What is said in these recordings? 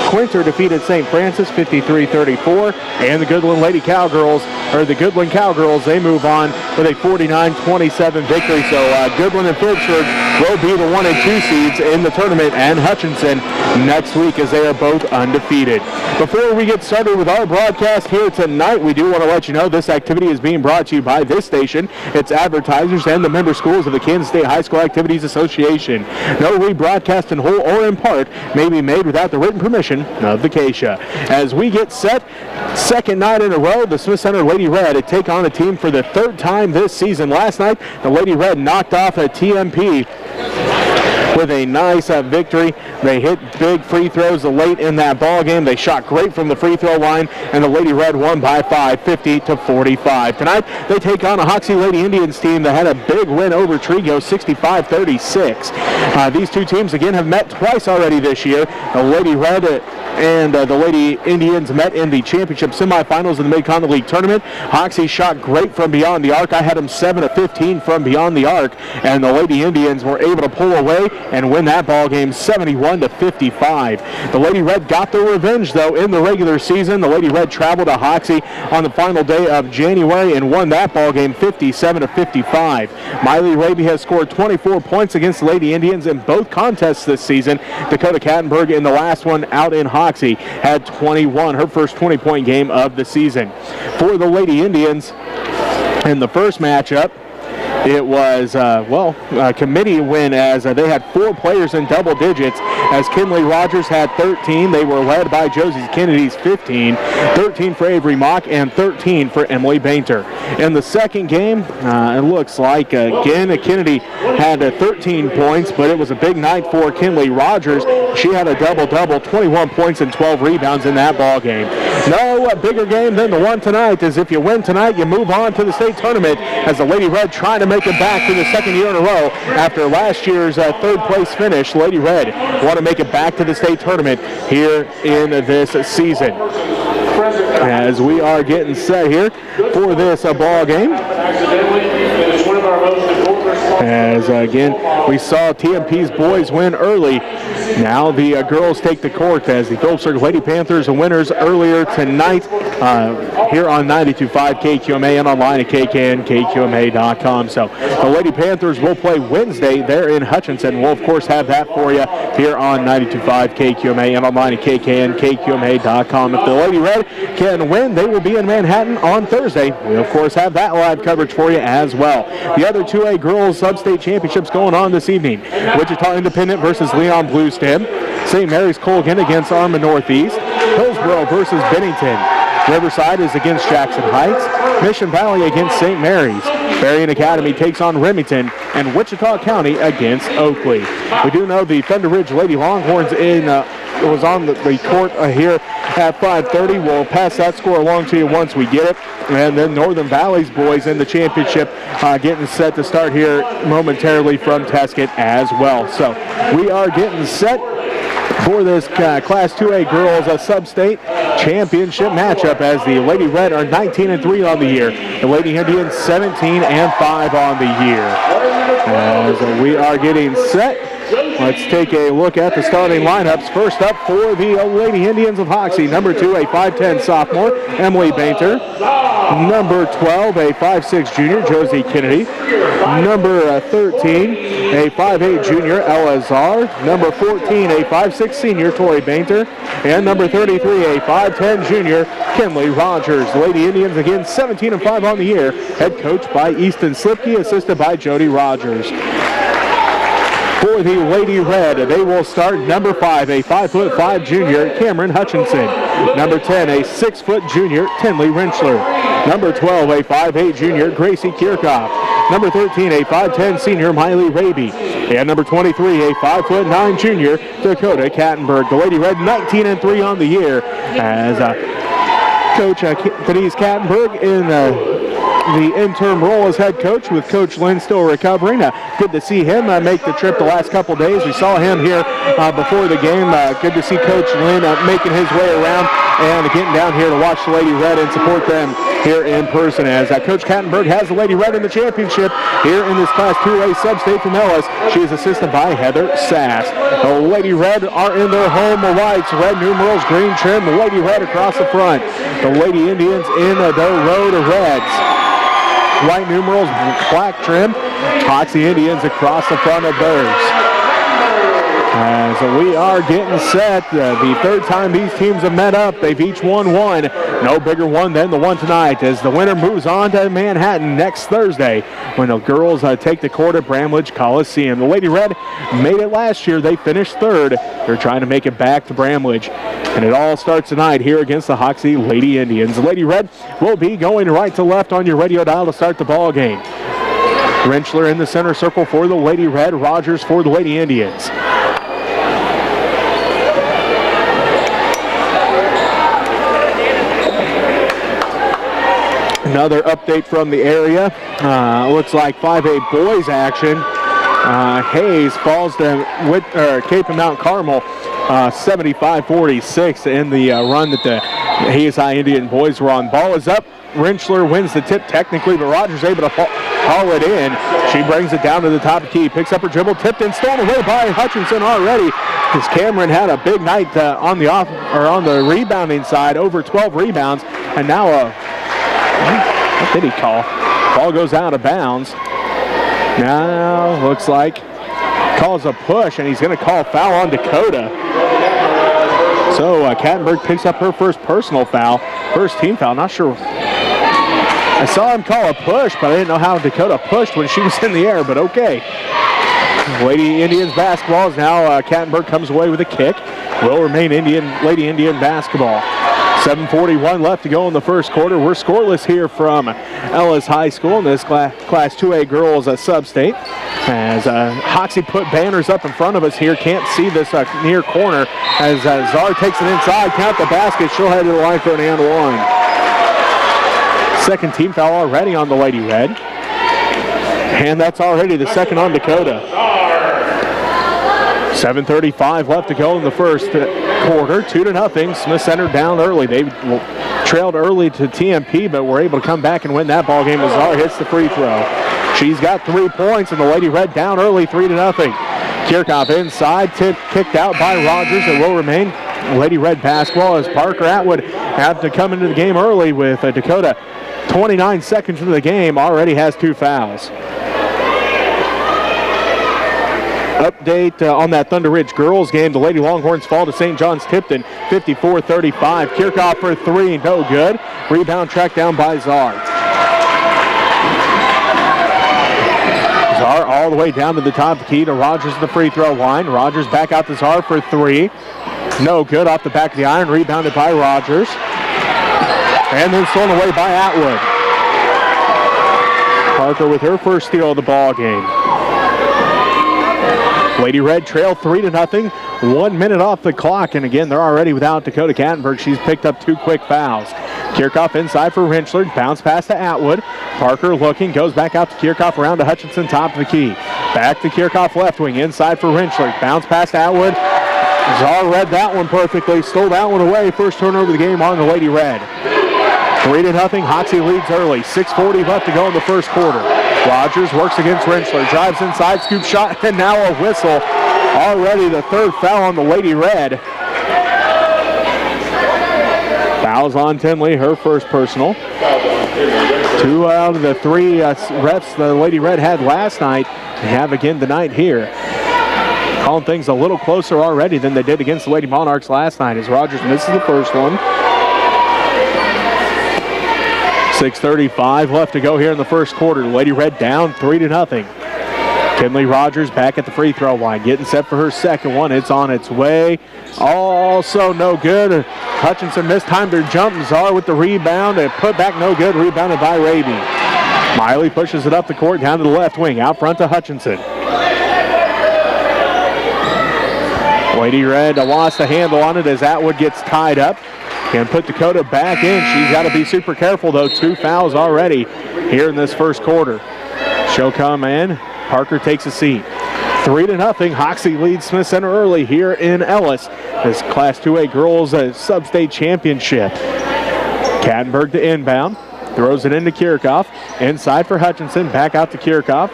Quinter defeated St. Francis 53-34, and the Goodland Cowgirls, they move on with a 49-27 victory. So Goodland and Phillipsburg will be the 1 and 2 seeds in the tournament, and Hutchinson next week as they are both undefeated. Before we get started with our broadcast here tonight, we do want to let you know this activity is being brought to you by this station, its advertisers, and the member schools of the Kansas State High School Activities Association. No rebroadcast in whole or in part may be made without the written permission of the KSHSAA. As we get set, second night in a row, the Smith Center Lady Red take on a team for the third time this season. Last night, the Lady Red knocked off a TMP with a nice victory. They hit big free throws late in that ball game. They shot great from the free throw line, and the Lady Red won by 5, 50-45. Tonight, they take on a Hoxie Lady Indians team that had a big win over Trigo, 65-36. These two teams, again, have met twice already this year. The Lady Red and the Lady Indians met in the championship semifinals of the Mid-Continent League Tournament. Hoxie shot great from beyond the arc. I had them 7 of 15 from beyond the arc, and the Lady Indians were able to pull away and win that ball game 71-55. The Lady Red got their revenge, though, in the regular season. The Lady Red traveled to Hoxie on the final day of January and won that ball game 57-55. Miley Raby has scored 24 points against the Lady Indians in both contests this season. Dakota Kattenberg in the last one out in Hoxie had 21, her first 20-point game of the season. For the Lady Indians, in the first matchup, it was, a committee win as they had 4 players in double digits, as Kinley Rogers had 13. They were led by Josie Kennedy's 15, 13 for Avery Mock, and 13 for Emily Bainter. In the second game, it looks like, again, Kennedy had 13 points, but it was a big night for Kinley Rogers. She had a double-double, 21 points and 12 rebounds in that ball game. No bigger game than the one tonight, as if you win tonight, you move on to the state tournament, as the Lady Red trying to make it back for the second year in a row after last year's third-place finish. Lady Red want to make it back to the state tournament here in this season. As we are getting set here for this ball game. As again, we saw TMP's boys win early. Now the girls take the court as the Phillipsburg Lady Panthers are winners earlier tonight here on 92.5 KQMA and online at kknkqma.com. So the Lady Panthers will play Wednesday there in Hutchinson. We'll, of course, have that for you here on 92.5 KQMA and online at kknkqma.com. If the Lady Red can win, they will be in Manhattan on Thursday. We'll, of course, have that live coverage for you as well. The other 2A girls Substate championships going on this evening. Wichita Independent versus Leon Blue Stem. St. Mary's Colgan against Arma Northeast. Hillsboro versus Bennington. Riverside is against Jackson Heights. Mission Valley against St. Mary's. Berrien Academy takes on Remington, and Wichita County against Oakley. We do know the Thunder Ridge Lady Longhorns was on the court here at 5:30. We'll pass that score along to you once we get it. And then Northern Valley's boys in the championship getting set to start here momentarily from Tesket as well. So we are getting set for this Class 2A girls Substate championship matchup, as the Lady Red are 19-3 on the year. The Lady Indians 17-5 on the year. As we are getting set, let's take a look at the starting lineups. First up for the Lady Indians of Hoxie, number 2, a 5'10 sophomore, Emily Bainter. Number 12, a 5'6 junior, Josie Kennedy. Number 13, a 5'8 junior, Ella Czar. Number 14, a 5'6 senior, Tori Bainter. And number 33, a 5'10 junior, Kinley Rogers. The Lady Indians again 17-5 on the year, head coached by Easton Slipke, assisted by Jody Rogers. For the Lady Red, they will start number 5, a 5'5 junior, Cameron Hutchinson. Number 10, a 6' junior, Tinley Renschler. Number 12, a 5'8 junior, Gracie Kirchhoff. Number 13, a 5'10 senior, Miley Raby. And number 23, a 5'9 junior, Dakota Kattenberg. The Lady Red 19-3 on the year, as Coach Denise Kattenberg the interim role as head coach, with Coach Lynn still recovering. Good to see him make the trip the last couple days. We saw him here before the game. Good to see Coach Lynn making his way around and getting down here to watch the Lady Red and support them here in person, as Coach Kattenberg has the Lady Red in the championship here in this Class 2A Substate from Ellis. She is assisted by Heather Sass. The Lady Red are in their home whites, red numerals, green trim, the Lady Red across the front. The Lady Indians in their road of reds. White numerals, black trim. Hoxie Indians across the front of theirs. As we are getting set, the third time these teams have met up, they've each won one. No bigger one than the one tonight, as the winner moves on to Manhattan next Thursday when the girls take the court at Bramlage Coliseum. The Lady Red made it last year. They finished third. They're trying to make it back to Bramlage. And it all starts tonight here against the Hoxie Lady Indians. The Lady Red will be going right to left on your radio dial to start the ball game. Rentschler in the center circle for the Lady Red, Rogers for the Lady Indians. Another update from the area. Looks like 5A boys action. Hayes falls to Cape and Mount Carmel 75-46 in the run that the Hayes High Indian boys were on. Ball is up. Rentschler wins the tip technically, but Rogers able to haul it in. She brings it down to the top of the key, picks up her dribble, tipped and stolen away by Hutchinson already. Because Cameron had a big night on the rebounding side, over 12 rebounds, and now what did he call? Ball goes out of bounds. Now looks like calls a push, and he's going to call foul on Dakota. So Kattenberg picks up her first personal foul, first team foul. Not sure. I saw him call a push, but I didn't know how Dakota pushed when she was in the air, but okay. Lady Indians basketball is now Kattenberg comes away with a kick. Will remain Lady Indian basketball. 7:41 left to go in the first quarter. We're scoreless here from Ellis High School in this Class 2A girls Substate. As Hoxie put banners up in front of us here. Can't see this near corner as Czar takes it inside. Count the basket. She'll head to the line for an and one. Second team foul already on the Lady Red. And that's already the second on Dakota. 7:35 left to go in the first quarter. 2-0. Smith Center down early. They trailed early to TMP, but were able to come back and win that ball game as Czar hits the free throw. She's got 3 points, and the Lady Red down early, 3-0. Kirchhoff inside, kicked out by Rogers. It will remain Lady Red basketball as Parker Atwood have to come into the game early with Dakota. 29 seconds into the game, already has 2 fouls. Update on that Thunder Ridge girls game. The Lady Longhorns fall to St. John's Tipton 54-35. Kirchhoff for 3, no good. Rebound tracked down by Czar. Czar all the way down to the top of the key to Rogers at the free throw line. Rogers back out to Czar for 3. No good, off the back of the iron, rebounded by Rogers. And then stolen away by Atwood. Parker with her first steal of the ball game. Lady Red trail 3-0. 1 minute off the clock, and again, they're already without Dakota Kattenberg. She's picked up 2 quick fouls. Kirchhoff inside for Rentschler. Bounce pass to Atwood. Parker looking, goes back out to Kirchhoff, around to Hutchinson, top of the key. Back to Kirchhoff, left wing, inside for Rentschler. Bounce pass to Atwood. Czar read that one perfectly, stole that one away. First turnover of the game on the Lady Red. 3-0. Hoxie leads early. 6:40 left to go in the first quarter. Rogers works against Rentschler, drives inside, scoop shot, and now a whistle. Already the third foul on the Lady Red. Fouls on Tinley, her first personal. 2 out of the 3 refs the Lady Red had last night, they have again tonight here. Calling things a little closer already than they did against the Lady Monarchs last night as Rogers misses the first one. 6:35 left to go here in the first quarter. Lady Red down 3-0. Kinley Rogers back at the free throw line, getting set for her second one. It's on its way. Also no good. Hutchinson mistimed her jump. Czar with the rebound. And put back no good. Rebounded by Raby. Miley pushes it up the court down to the left wing. Out front to Hutchinson. Lady Red lost the handle on it as Atwood gets tied up. Can put Dakota back in. She's got to be super careful, though. 2 fouls already here in this first quarter. She'll come in. Parker takes a seat. 3-0. Hoxie leads Smith Center early here in Ellis. This Class 2A Girls Substate Championship. Kattenberg to inbound. Throws it into Kirchhoff. Inside for Hutchinson. Back out to Kirchhoff.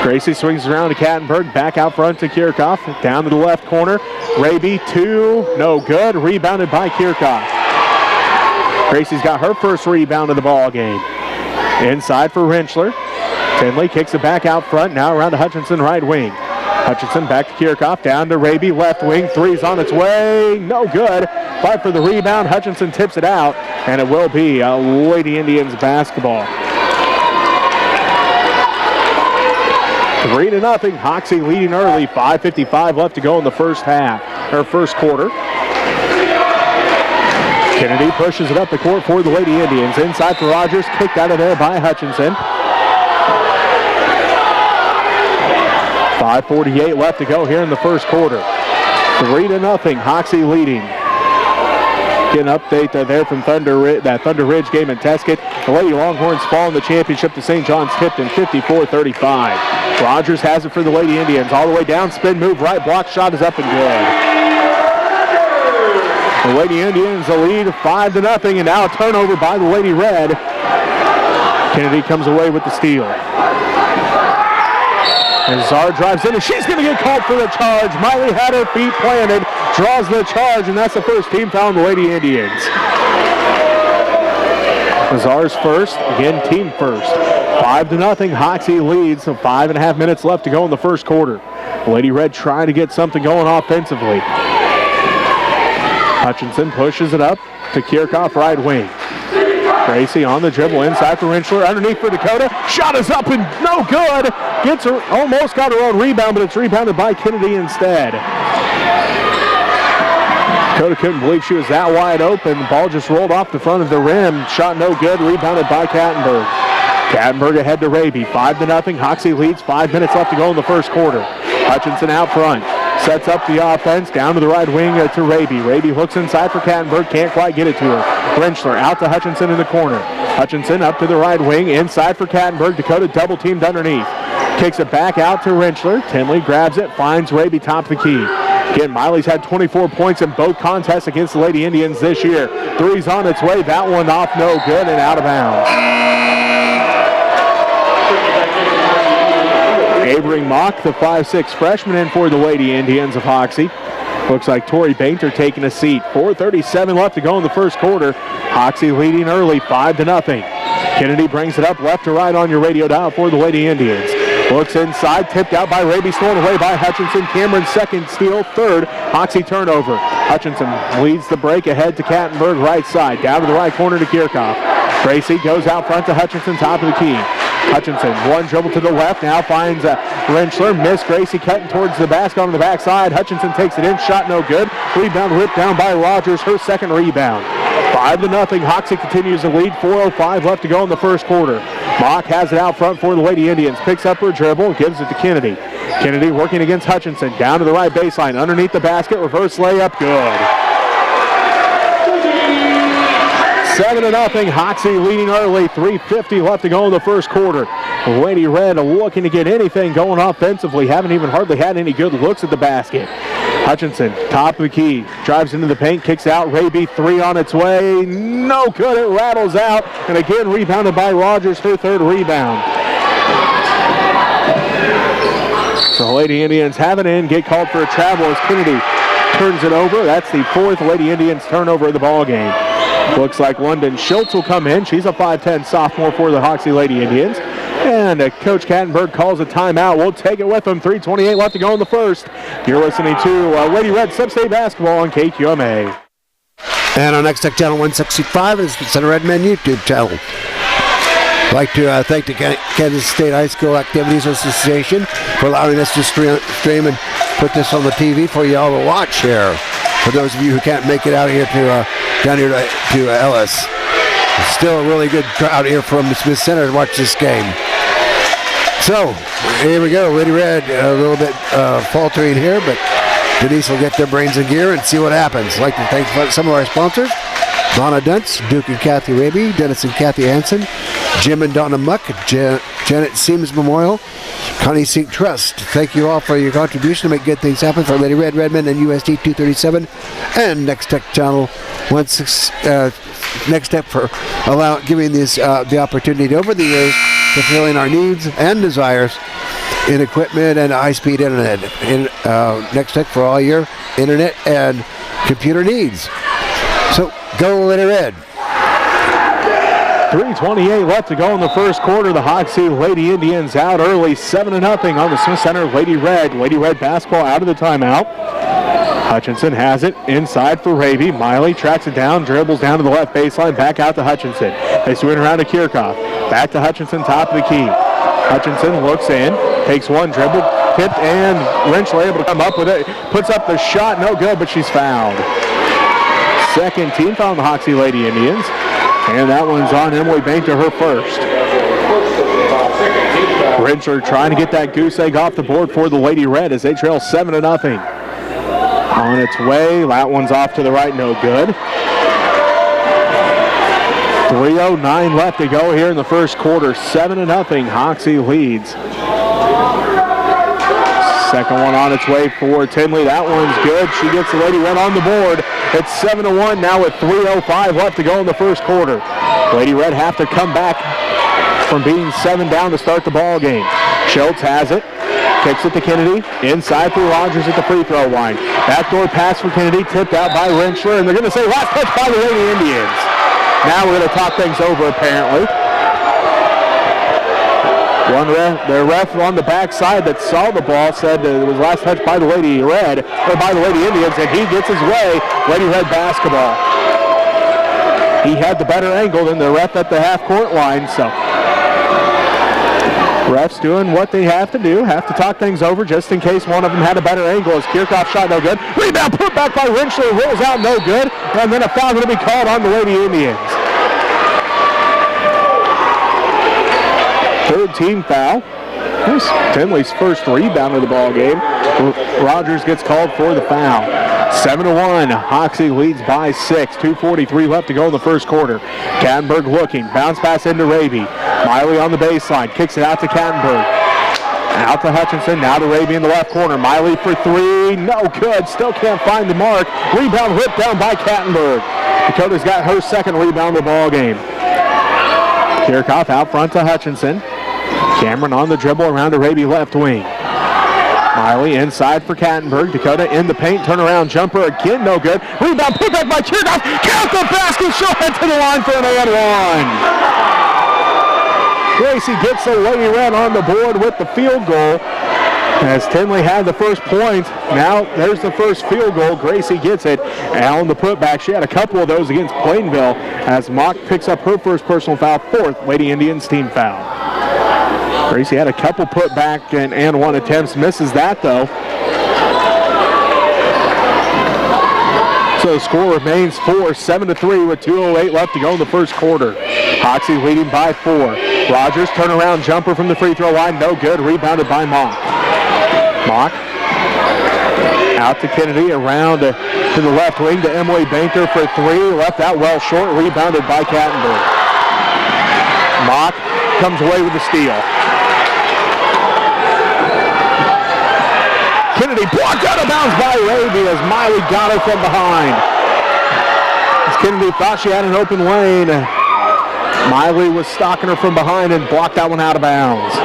Gracie swings around to Kattenberg. Back out front to Kirchhoff. Down to the left corner. Raby, 2. No good. Rebounded by Kirchhoff. Gracie's got her first rebound of the ball game. Inside for Rentschler. Tinley kicks it back out front. Now around to Hutchinson, right wing. Hutchinson back to Kirchhoff. Down to Raby, left wing. 3's on its way. No good. Fight for the rebound. Hutchinson tips it out, and it will be Lady Indians basketball. 3-0. Hoxie leading early. 5:55 left to go in the first quarter. Kennedy pushes it up the court for the Lady Indians. Inside for Rogers. Kicked out of there by Hutchinson. 5:48 left to go here in the first quarter. 3-0. Hoxie leading. Get an update there from Thunder Ridge game in Teskett. The Lady Longhorns fall in the championship to St. John's Tipton, 54-35. Rogers has it for the Lady Indians. All the way down, spin move, right block shot is up and good. The Lady Indians the lead 5-0, and now a turnover by the Lady Red. Kennedy comes away with the steal. And Czar drives in, and she's going to get called for the charge. Miley had her feet planted, draws the charge, and that's the first team foul on the Lady Indians. Czar's first, again team first. 5-0, Hoxie leads, so 5.5 minutes left to go in the first quarter. Lady Red trying to get something going offensively. Hutchinson pushes it up to Kirchhoff, right wing. Gracie on the dribble, inside for Rentschler, underneath for Dakota. Shot is up and no good. Gets her, almost got her own rebound, but it's rebounded by Kennedy instead. Dakota couldn't believe she was that wide open. The ball just rolled off the front of the rim. Shot no good, rebounded by Kattenberg. Kattenberg ahead to Raby, 5-0. Hoxie leads, 5 minutes left to go in the first quarter. Hutchinson out front. Sets up the offense, down to the right wing to Raby. Raby hooks inside for Kattenberg, can't quite get it to her. Rentschler out to Hutchinson in the corner. Hutchinson up to the right wing, inside for Kattenberg. Dakota double teamed underneath. Kicks it back out to Rentschler. Tinley grabs it, finds Raby top of the key. Again, Miley's had 24 points in both contests against the Lady Indians this year. 3's on its way, that one off no good and out of bounds. Avery Mock, the 5'6" freshman, in for the Lady Indians of Hoxie. Looks like Tori Bainter taking a seat. 4:37 left to go in the first quarter. Hoxie leading early, 5-0. Kennedy brings it up left to right on your radio dial for the Lady Indians. Looks inside, tipped out by Raby, stolen away by Hutchinson. Cameron's second steal, third Hoxie turnover. Hutchinson leads the break ahead to Kattenberg, right side. Down to the right corner to Kirchhoff. Gracie goes out front to Hutchinson, top of the key. Hutchinson, one dribble to the left, now finds Rentschler. Missed Gracie cutting towards the basket on the backside. Hutchinson takes it in, shot no good. Rebound ripped down by Rogers, her second rebound. 5-0, Hoxie continues to lead, 4:05 left to go in the first quarter. Mock has it out front for the Lady Indians, picks up her dribble, gives it to Kennedy. Kennedy working against Hutchinson, down to the right baseline, underneath the basket, reverse layup, good. 7-0, Hoxie leading early, 3:50 left to go in the first quarter. Lady Red looking to get anything going offensively, haven't even hardly had any good looks at the basket. Hutchinson, top of the key, drives into the paint, kicks out, Raby, 3 on its way, no good, it rattles out, and again rebounded by Rogers, her third rebound. So Lady Indians have it in, get called for a travel as Kennedy turns it over. That's the fourth Lady Indians turnover of the ball game. Looks like London Schultz will come in. She's a 5'10" sophomore for the Hoxie Lady Indians. And Coach Kattenberg calls a timeout. We'll take it with them. 3:28 left to go in the first. You're listening to Lady Red Substate Basketball on KQMA. And our next tech channel 165 is the Center Redmen YouTube channel. I'd like to thank the Kansas State High School Activities Association for allowing us to stream and put this on the TV for you all to watch here. For those of you who can't make it out here to down here to Ellis. It's still a really good crowd here from Smith Center to watch this game. So, here we go. Lady Red a little bit faltering here, but Denise will get their brains in gear and see what happens. I'd like to thank some of our sponsors. Donna Duntz, Duke and Kathy Raby, Dennis and Kathy Hansen, Jim and Donna Muck, Janet Siemens Memorial, Connie Sink Trust. Thank you all for your contribution to make good things happen for Lady Red, Redmond, and USD 237, and Next Tech Channel 16. Next step for giving this the opportunity over the years to fulfilling our needs and desires in equipment and high-speed internet. Next Tech for all your internet and computer needs. So go Lady Red. 3:28 left to go in the first quarter. The Hoxie Lady Indians out early, 7-0 on the Smith Center Lady Red. Lady Red basketball out of the timeout. Hutchinson has it inside for Raby. Miley tracks it down, dribbles down to the left baseline, back out to Hutchinson. They swing around to Kirchhoff. Back to Hutchinson, top of the key. Hutchinson looks in, takes one dribble, tipped, and Rentschler able to come up with it. Puts up the shot, no good, but she's fouled. Second team foul on the Hoxie Lady Indians. And that one's on Emily Bainter, her first. Rentschler trying to get that goose egg off the board for the Lady Red as they trail 7-0. On its way, that one's off to the right, no good. 3:09 left to go here in the first quarter. 7-0, Hoxie leads. Second one on its way for Tinley. That one's good. She gets the Lady Red on the board. It's 7-1 now with 3:05 left to go in the first quarter. Lady Red have to come back from being 7 down to start the ball game. Schultz has it. Kicks it to Kennedy. Inside for Rogers at the free throw line. Backdoor pass for Kennedy. Tipped out by Rentschler. And they're going to say last touch by the Lady Indians. Now we're going to talk things over apparently. Their ref on the backside that saw the ball said that it was last touch by the Lady Red, or by the Lady Indians, and he gets his way. Lady Red basketball. He had the better angle than the ref at the half-court line, so refs doing what they have to do, have to talk things over just in case one of them had a better angle. As Kirchhoff shot no good. Rebound put back by Rentschler, rolls out no good, and then a foul going to be called on the Lady Indians. Third team foul. This is Tinley's first rebound of the ball game. Rogers gets called for the foul. 7-1. Hoxie leads by 6. 2:43 left to go in the first quarter. Kattenberg looking. Bounce pass into Raby. Miley on the baseline. Kicks it out to Kattenberg. Out to Hutchinson. Now to Raby in the left corner. Miley for three. No good. Still can't find the mark. Rebound ripped down by Kattenberg. Dakota's got her second rebound of the ball game. Kirchhoff out front to Hutchinson. Cameron on the dribble around to Raby left wing. Miley inside for Kattenberg. Dakota in the paint. Turnaround jumper again. No good. Rebound put back by Kirchhoff. Count the basket. She'll head to the line for an and one. Gracie gets the Lady Red on the board with the field goal. As Tinley had the first point, now there's the first field goal. Gracie gets it. And on the putback, she had a couple of those against Plainville as Mock picks up her first personal foul, fourth Lady Indians team foul. Gracie had a couple putback and one attempts, misses that though. So the score remains 7-3 with 2:08 left to go in the first quarter. Hoxie leading by 4. Rogers turnaround jumper from the free throw line, no good, rebounded by Mock. Mock out to Kennedy, around to the left wing to Emily Bainter for three, left out well short, rebounded by Kattenberg. Mock comes away with the steal. Kennedy blocked out of bounds by Raby as Miley got her from behind. As Kennedy thought she had an open lane, Miley was stalking her from behind and blocked that one out of bounds.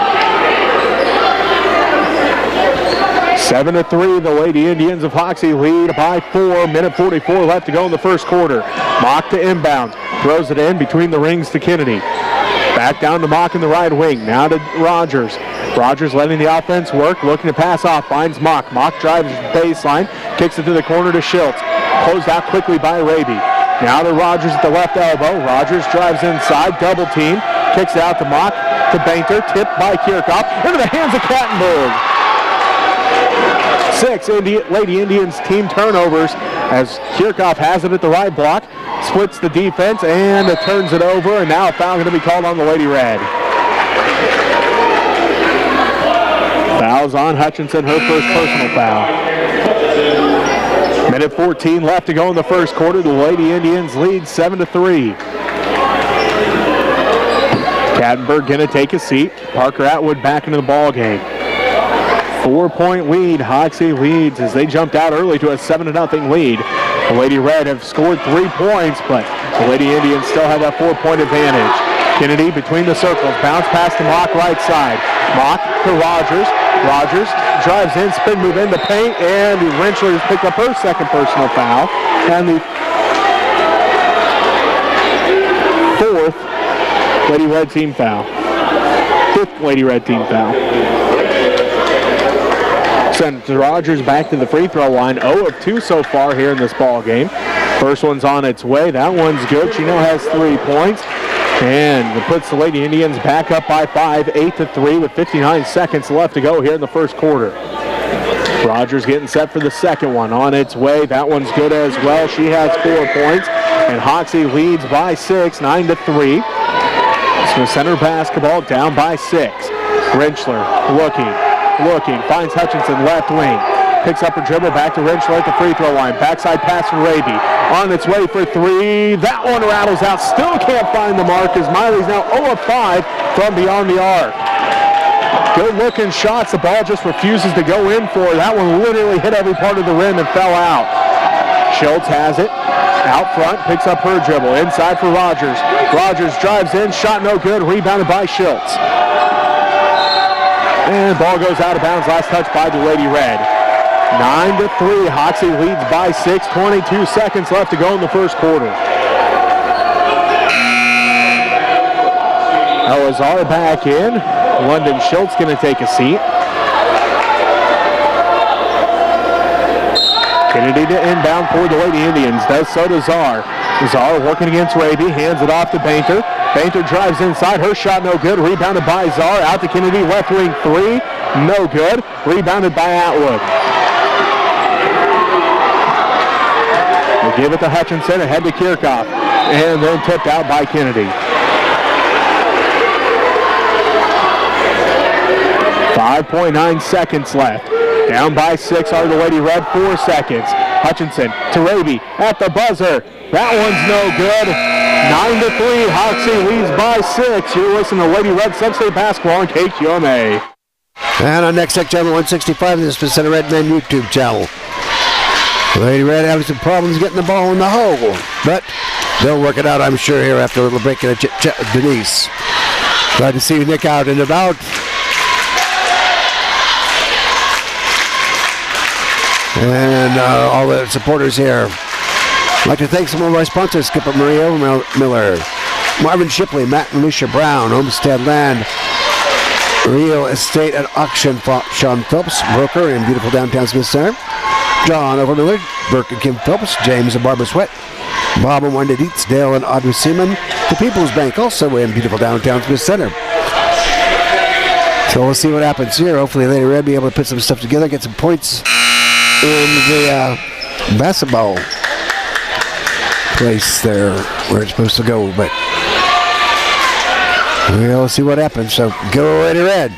7-3, the Lady Indians of Hoxie lead by 4. Minute 44 left to go in the first quarter. Mock to inbound, throws it in between the rings to Kennedy. Back down to Mock in the right wing, now to Rogers. Rogers letting the offense work, looking to pass off, finds Mock. Mock drives baseline, kicks it to the corner to Schultz. Closed out quickly by Raby. Now to Rogers at the left elbow. Rogers drives inside, double team, kicks it out to Mock, to Bainter, tipped by Kirchhoff, into the hands of Kattenberg. 6 Lady Indians team turnovers as Kirchhoff has it at the right block, splits the defense and turns it over, and now a foul going to be called on the Lady Red. Fouls on Hutchinson, her first personal foul. Minute 14 left to go in the first quarter. The Lady Indians lead 7-3. Kattenberg going to take a seat. Parker Atwood back into the ball game. 4-point lead. Hoxie leads as they jumped out early to a 7-0 lead. The Lady Red have scored 3 points, but the Lady Indians still have that 4-point advantage. Kennedy between the circles. Bounce pass to Mock right side. Mock to Rogers. Rogers drives in, spin move in the paint, and Rentschler has picked up her second personal foul. And the fourth Lady Red team foul. Fifth Lady Red team foul. Sends Rogers back to the free throw line. 0 of 2 so far here in this ball game. First one's on its way. That one's good. She now has 3 points. And it puts the Lady Indians back up by 5, 8-3 with 59 seconds left to go here in the first quarter. Rogers getting set for the second one. On its way. That one's good as well. She has 4 points. And Hoxie leads by 6, 9-3. So center basketball down by 6. Rentschler looking, finds Hutchinson left wing. Picks up her dribble, back to Rentschler at the free throw line. Backside pass from Raby. On its way for 3. That one rattles out. Still can't find the mark as Miley's now 0 of 5 from beyond the arc. Good looking shots. The ball just refuses to go in for her. That one literally hit every part of the rim and fell out. Schultz has it. Out front, picks up her dribble. Inside for Rogers. Rogers drives in, shot no good, rebounded by Schultz. And ball goes out of bounds, last touch by the Lady Red. 9-3, Hoxie leads by 6, 22 seconds left to go in the first quarter. Elazar back in. London Schultz going to take a seat. Kennedy to inbound for the Lady Indians. Does so to Czar. Czar working against Raby. Hands it off to Bainter. Bainter drives inside. Her shot no good. Rebounded by Czar. Out to Kennedy. Left wing 3. No good. Rebounded by Atwood. They give it to Hutchinson. Ahead to Kirchhoff. And then tipped out by Kennedy. 5.9 seconds left. Down by 6 are the Lady Red, 4 seconds. Hutchinson to Raby at the buzzer. That one's no good. 9-3, Hoxie leads by 6. You're listening to Lady Red Substate Basketball on KSHSAA. And on Next Tech Channel 165, this is the Red Men YouTube channel. Lady Red having some problems getting the ball in the hole, but they'll work it out, I'm sure, here after a little break and a chit-chat with Denise. Glad to see you, Nick, out and about. And all the supporters here. I'd like to thank some of our sponsors: Skipper Maria Miller, Marvin Shipley, Matt and Alicia Brown, Homestead Land, Real Estate and Auction, Sean Phelps, broker in beautiful downtown Smith Center, John Overmiller, Burke and Kim Phelps, James and Barbara Sweat, Bob and Wanda Dietz, Dale and Audrey Seaman, the People's Bank, also in beautiful downtown Smith Center. So we'll see what happens here. Hopefully Lady Red will be able to put some stuff together, get some points in the basketball place there where it's supposed to go, but we'll see what happens. So go Lady Red.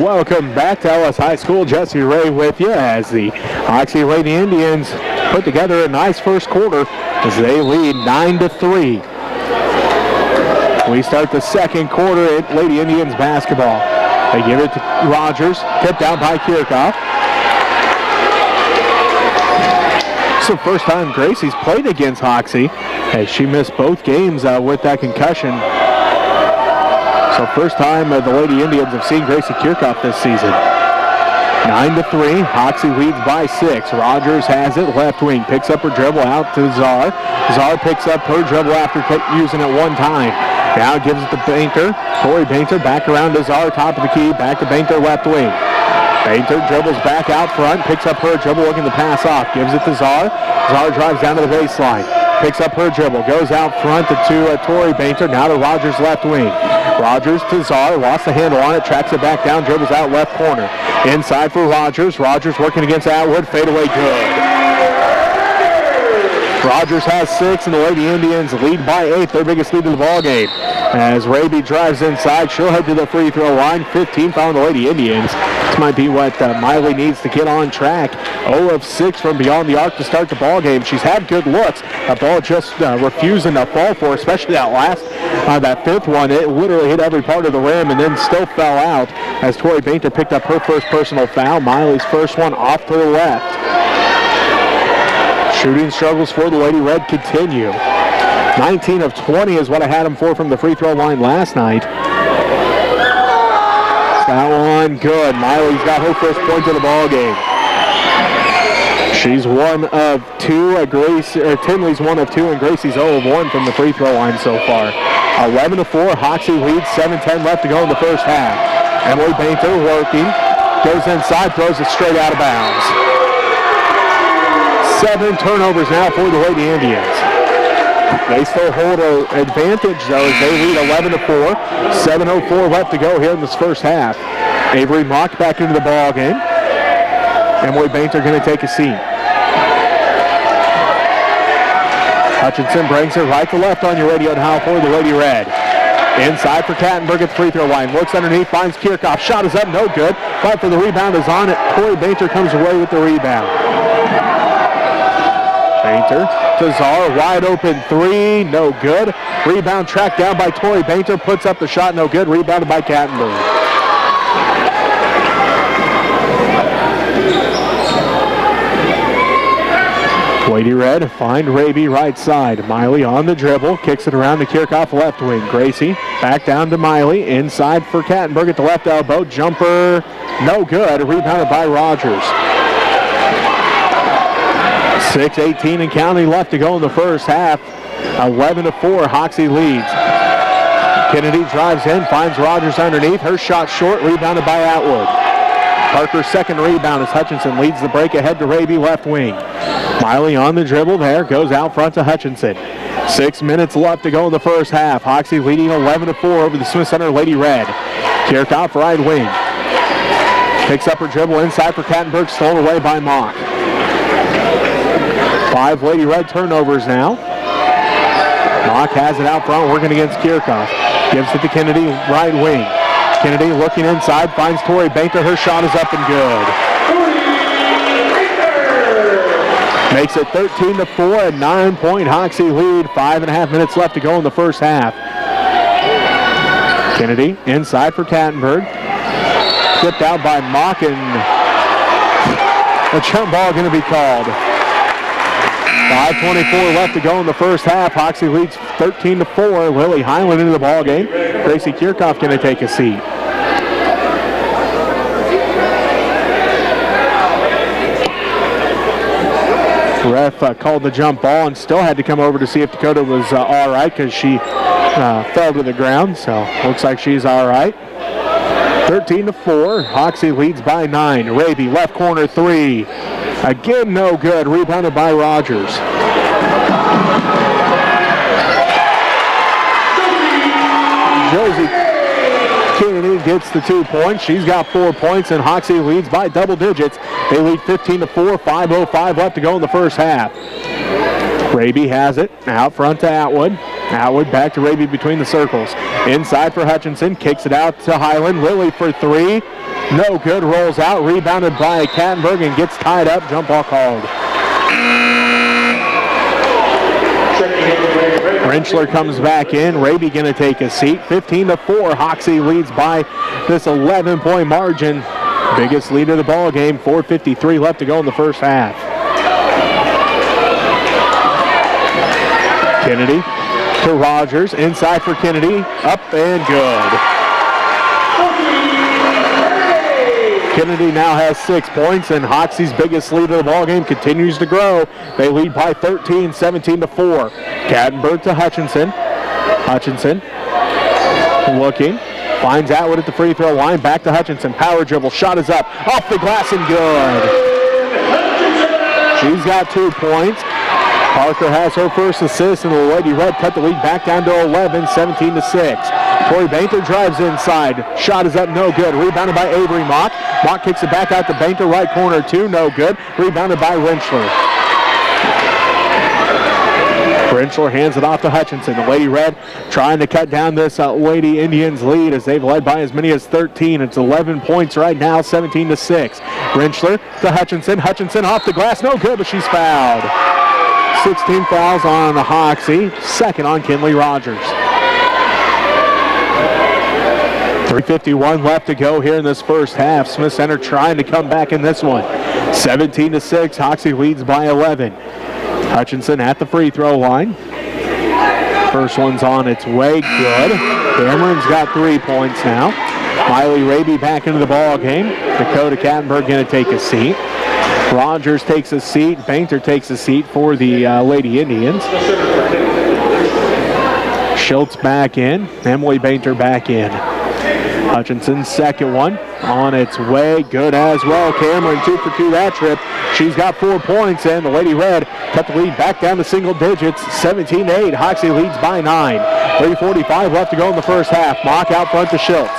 Welcome back to Ellis High School. Jesse Ray with you as the Hoxie Lady Indians put together a nice first quarter as they lead 9-3. We start the second quarter at Lady Indians basketball. They give it to Rogers, tipped out by Kirchhoff. It's the first time Gracie's played against Hoxie as she missed both games with that concussion. So first time the Lady Indians have seen Gracie Kirchhoff this season. 9-3, Hoxie leads by 6. Rogers has it, left wing, picks up her dribble out to Czar. Czar picks up her dribble after using it one time. Now gives it to Bainter. Corey Bainter back around to Czar, top of the key, back to Bainter, left wing. Bainter dribbles back out front, picks up her dribble, looking to pass off, gives it to Czar. Czar drives down to the baseline, picks up her dribble, goes out front to Tori Bainter, now to Rogers left wing. Rogers to Czar, lost the handle on it, tracks it back down, dribbles out left corner. Inside for Rogers. Rogers working against Atwood, fadeaway good. Rogers has 6, and the Lady Indians lead by 8, their biggest lead in the ball game. As Raby drives inside, she'll head to the free throw line. 15 following the Lady Indians. This might be what Miley needs to get on track. 0 of 6 from beyond the arc to start the ball game. She's had good looks. The ball just refusing to fall for, especially that fifth one. It literally hit every part of the rim and then still fell out as Tori Bainter picked up her first personal foul. Miley's first one off to the left. Shooting struggles for the Lady Red continue. 19 of 20 is what I had them for from the free throw line last night. That one good. Miley's got her first point of the ball game. She's 1 of 2. Tinley's 1 of 2, and Gracie's 0 of 1 from the free throw line so far. 11 to 4. Hoxie leads. 7:10 left to go in the first half. Emily Bainter working. Goes inside, throws it straight out of bounds. 7 turnovers now for the Lady Indians. They still hold an advantage, though, as they lead 11 to 4. 7:04 left to go here in this first half. Avery Mock back into the ball game. Emily Bainter going to take a seat. Hutchinson brings her right to left on your radio and how for the Lady Red. Inside for Kattenberg at the free throw line. Looks underneath, finds Kirchhoff. Shot is up, no good. Fight for the rebound is on it. Tori Bainter comes away with the rebound. Bainter to Czar, wide open 3, no good. Rebound tracked down by Tori Bainter, puts up the shot, no good. Rebounded by Kattenberg. Lady Red find Raby right side. Miley on the dribble, kicks it around to Kirchhoff left wing. Gracie back down to Miley, inside for Kattenberg at the left elbow. Jumper, no good. Rebounded by Rogers. 6:18 and counting left to go in the first half. 11 to 4, Hoxie leads. Kennedy drives in, finds Rogers underneath. Her shot short, rebounded by Atwood. Parker's second rebound as Hutchinson leads the break ahead to Raby left wing. Miley on the dribble there, goes out front to Hutchinson. 6 minutes left to go in the first half. Hoxie leading 11 to 4 over the Smith Center Lady Red. Kirchhoff right wing. Picks up her dribble inside for Kattenberg, stolen away by Mock. 5 Lady Red turnovers now. Mock has it out front, working against Kirchhoff. Gives it to Kennedy, right wing. Kennedy looking inside, finds Tori Bainter. Her shot is up and good. Makes it 13 to 4, a 9-point Hoxie lead. 5.5 minutes left to go in the first half. Kennedy inside for Kattenberg. Tipped out by Mock, and a jump ball going to be called. 5:24 left to go in the first half. Hoxie leads 13 to 4. Lily Highland into the ball game. Gracie Kirchhoff going to take a seat. Ref called the jump ball and still had to come over to see if Dakota was all right because she fell to the ground. So looks like she's all right. 13 to 4. Hoxie leads by 9. Raby left corner 3. Again, no good. Rebounded by Rogers. Josie Kennedy gets the 2 points. She's got 4 points, and Hoxie leads by double digits. They lead 15 to 4. 5:05 left to go in the first half. Raby has it out front to Atwood. Atwood back to Raby between the circles. Inside for Hutchinson. Kicks it out to Highland. Lily for 3. No good. Rolls out. Rebounded by Kattenberg and gets tied up. Jump ball called. Rentschler comes back in. Raby going to take a seat. 15 to 4. Hoxie leads by this 11-point margin. Biggest lead of the ball game. 4:53 left to go in the first half. Kennedy to Rogers. Inside for Kennedy. Up and good. Kennedy now has 6 points, and Hoxie's biggest lead of the ball game continues to grow. They lead by 13, 17 to 4. Kattenberg to Hutchinson. Hutchinson looking. Finds Atwood at the free throw line. Back to Hutchinson. Power dribble. Shot is up. Off the glass and good. She's got 2 points. Parker has her first assist, and the Lady Red cut the lead back down to 11, 17 to 6. Tori Bainter drives inside. Shot is up, no good. Rebounded by Avery Mock. Mock kicks it back out to Bainter, right corner 2, no good. Rebounded by Rentschler. Rentschler hands it off to Hutchinson. The Lady Red trying to cut down this Lady Indians lead as they've led by as many as 13. It's 11 points right now, 17-6. Rentschler to Hutchinson. Hutchinson off the glass, no good, but she's fouled. 16 fouls on Hoxie, second on Kinley Rogers. 3:51 left to go here in this first half. Smith Center trying to come back in this one. 17-6, Hoxie leads by 11. Hutchinson at the free throw line. First one's on its way, good. Cameron's got 3 points now. Miley Raby back into the ball game. Dakota Kattenberg going to take a seat. Rogers takes a seat. Bainter takes a seat for the Lady Indians. Schultz back in. Emily Bainter back in. Hutchinson's second one on its way, good as well. Cameron 2 for 2 that trip. She's got 4 points, and the Lady Red cut the lead back down to single digits. 17-8. Hoxie leads by 9. 3:45 left to go in the first half. Mock out front to Schultz.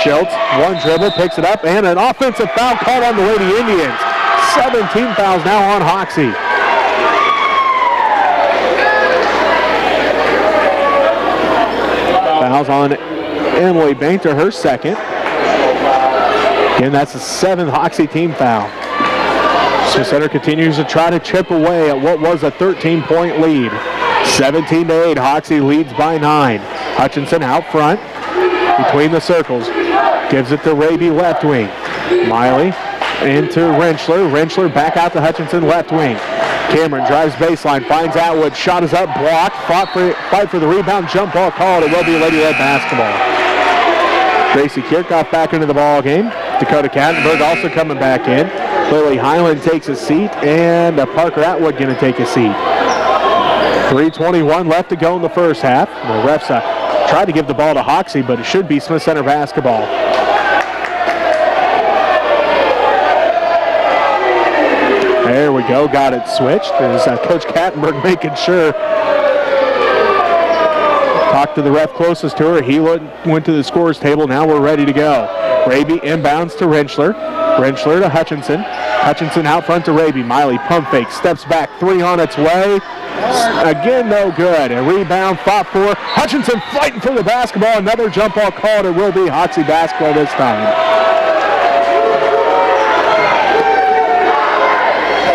Schultz, one dribble, picks it up, and an offensive foul called on the Lady Indians. 17 fouls now on Hoxie. Fouls on Emily Bainter, her second. Again, that's the 7th Hoxie team foul. Smith Center continues to try to chip away at what was a 13-point lead. 17-8, Hoxie leads by 9. Hutchinson out front between the circles. Gives it to Raby left wing. Miley into Rentschler. Rentschler back out to Hutchinson left wing. Cameron drives baseline, finds Atwood. Shot is up, blocked. Fight for the rebound. Jump ball called. It will be Lady Red basketball. Gracie Kirchhoff back into the ball game. Dakota Kattenberg also coming back in. Lily Highland takes a seat, and Parker Atwood going to take a seat. 3:21 left to go in the first half. The refs tried to give the ball to Hoxie, but it should be Smith Center basketball. There we go, got it switched. There's Coach Kattenberg making sure. Talked to the ref closest to her. He went to the scorer's table. Now we're ready to go. Raby inbounds to Rentschler. Rentschler to Hutchinson. Hutchinson out front to Raby. Miley pump fake, steps back, 3 on its way. Again, no good. A rebound, fought for. Hutchinson fighting for the basketball. Another jump ball called. It will be Hoxie basketball this time.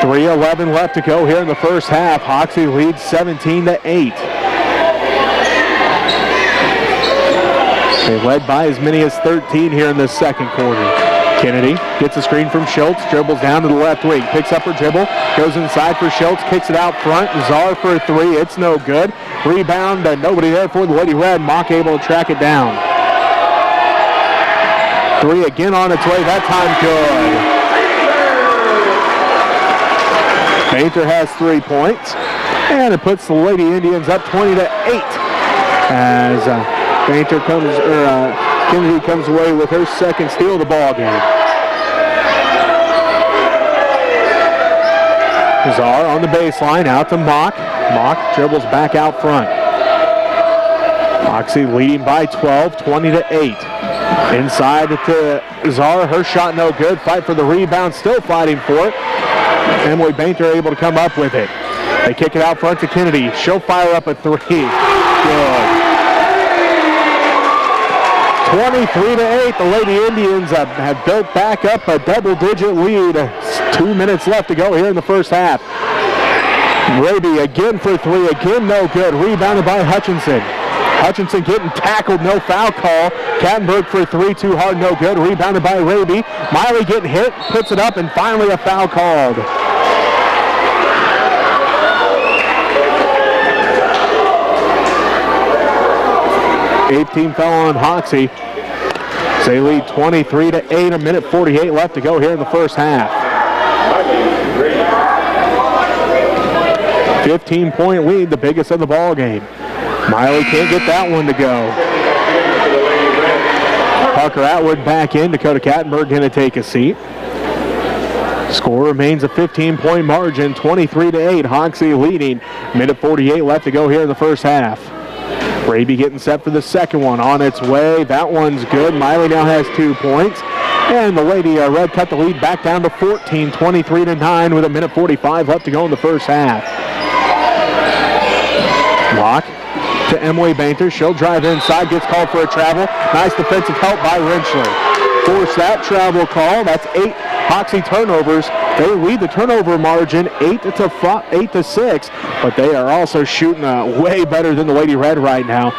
3:11 left to go here in the first half. Hoxie leads 17-8. They led by as many as 13 here in the second quarter. Kennedy gets a screen from Schultz, dribbles down to the left wing, picks up her dribble, goes inside for Schultz, kicks it out front. Czar for a 3, it's no good. Rebound, nobody there for the Lady Red. Mock able to track it down. 3 again on its way, that time good. Bainter has 3 points, and it puts the Lady Indians up 20-8 as Kennedy comes away with her second steal of the ball game. Czar on the baseline, out to Mock. Mock dribbles back out front. Hoxie leading by 12, 20-8. Inside to Czar, her shot no good. Fight for the rebound, still fighting for it. Emily Bainter able to come up with it. They kick it out front to Kennedy. She'll fire up a 3. Good. 23-8, the Lady Indians have built back up a double-digit lead. 2 minutes left to go here in the first half. Raby again for 3, again no good. Rebounded by Hutchinson. Hutchinson getting tackled, no foul call. Kattenberg for 3, too hard, no good. Rebounded by Raby. Miley getting hit, puts it up, and finally a foul called. Eighth team foul on Hoxie. They lead 23-8, a minute 48 left to go here in the first half. 15-point lead, the biggest of the ball game. Miley can't get that one to go. Parker Atwood back in. Dakota Kattenberg going to take a seat. Score remains a 15-point margin, 23-8. Hoxie leading. Minute 48 left to go here in the first half. Raby getting set for the second one on its way. That one's good. Miley now has 2 points. And the Lady Red cut the lead back down to 14, 23-9 with a minute 45 left to go in the first half. Block to Emily Bainter. She'll drive inside, gets called for a travel. Nice defensive help by Rentschler. Force that travel call. That's 8 Hoxie turnovers. They lead the turnover margin 8-6, but they are also shooting way better than the Lady Red right now.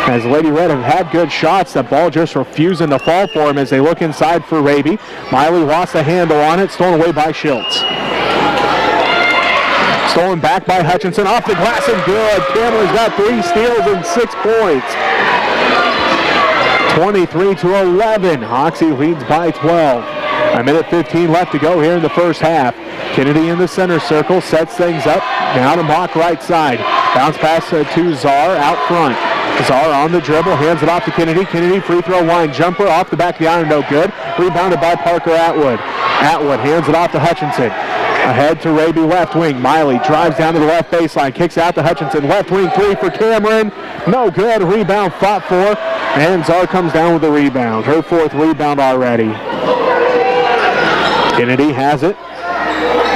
As Lady Red have had good shots, the ball just refusing to fall for them as they look inside for Raby. Miley lost the handle on it, stolen away by Schultz. Stolen back by Hutchinson, off the glass and good. Cameron's got 3 steals and 6 points. 23-11, Hoxie leads by 12. A minute 15 left to go here in the first half. Kennedy in the center circle, sets things up. Now to Mock right side. Bounce pass to Czar out front. Czar on the dribble, hands it off to Kennedy. Kennedy free throw line jumper off the back of the iron, no good. Rebounded by Parker Atwood. Atwood hands it off to Hutchinson. Ahead to Raby left wing. Miley drives down to the left baseline, kicks out to Hutchinson. Left wing 3 for Cameron. No good. Rebound fought for. And Czar comes down with the rebound. Her 4th rebound already. Kennedy has it.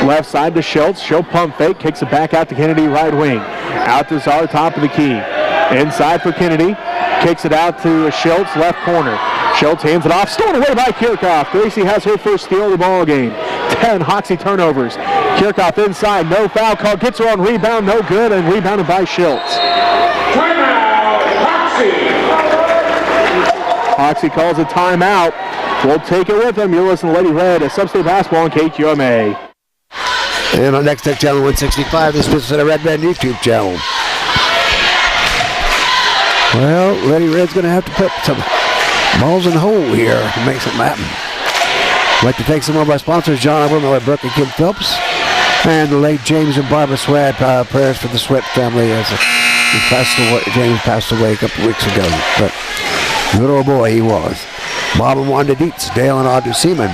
Left side to Schultz. She'll pump fake. Kicks it back out to Kennedy right wing. Out to Czar, top of the key. Inside for Kennedy. Kicks it out to Schultz, left corner. Schultz hands it off. Stolen away by Kirchhoff. Gracie has her first steal of the ball game. 10 Hoxie turnovers. Kirchhoff inside. No foul call. Gets her on rebound. No good. And rebounded by Schultz. Timeout, Hoxie. Hoxie calls a timeout. We'll take it with them. You're listening to Lady Red at Substate Basketball on KQMA. And on Next Tech Channel 165, this is the Red Man YouTube channel. Well, Lady Red's going to have to put some balls in the hole here to make something happen. I'd like to thank some of our sponsors, John Overmiller, Brooke and Kim Phelps, and the late James and Barbara Sweat. Prayers for the Sweat family as James passed away a couple weeks ago. But good old boy he was. Bob and Wanda Dietz, Dale and Audrey Seaman,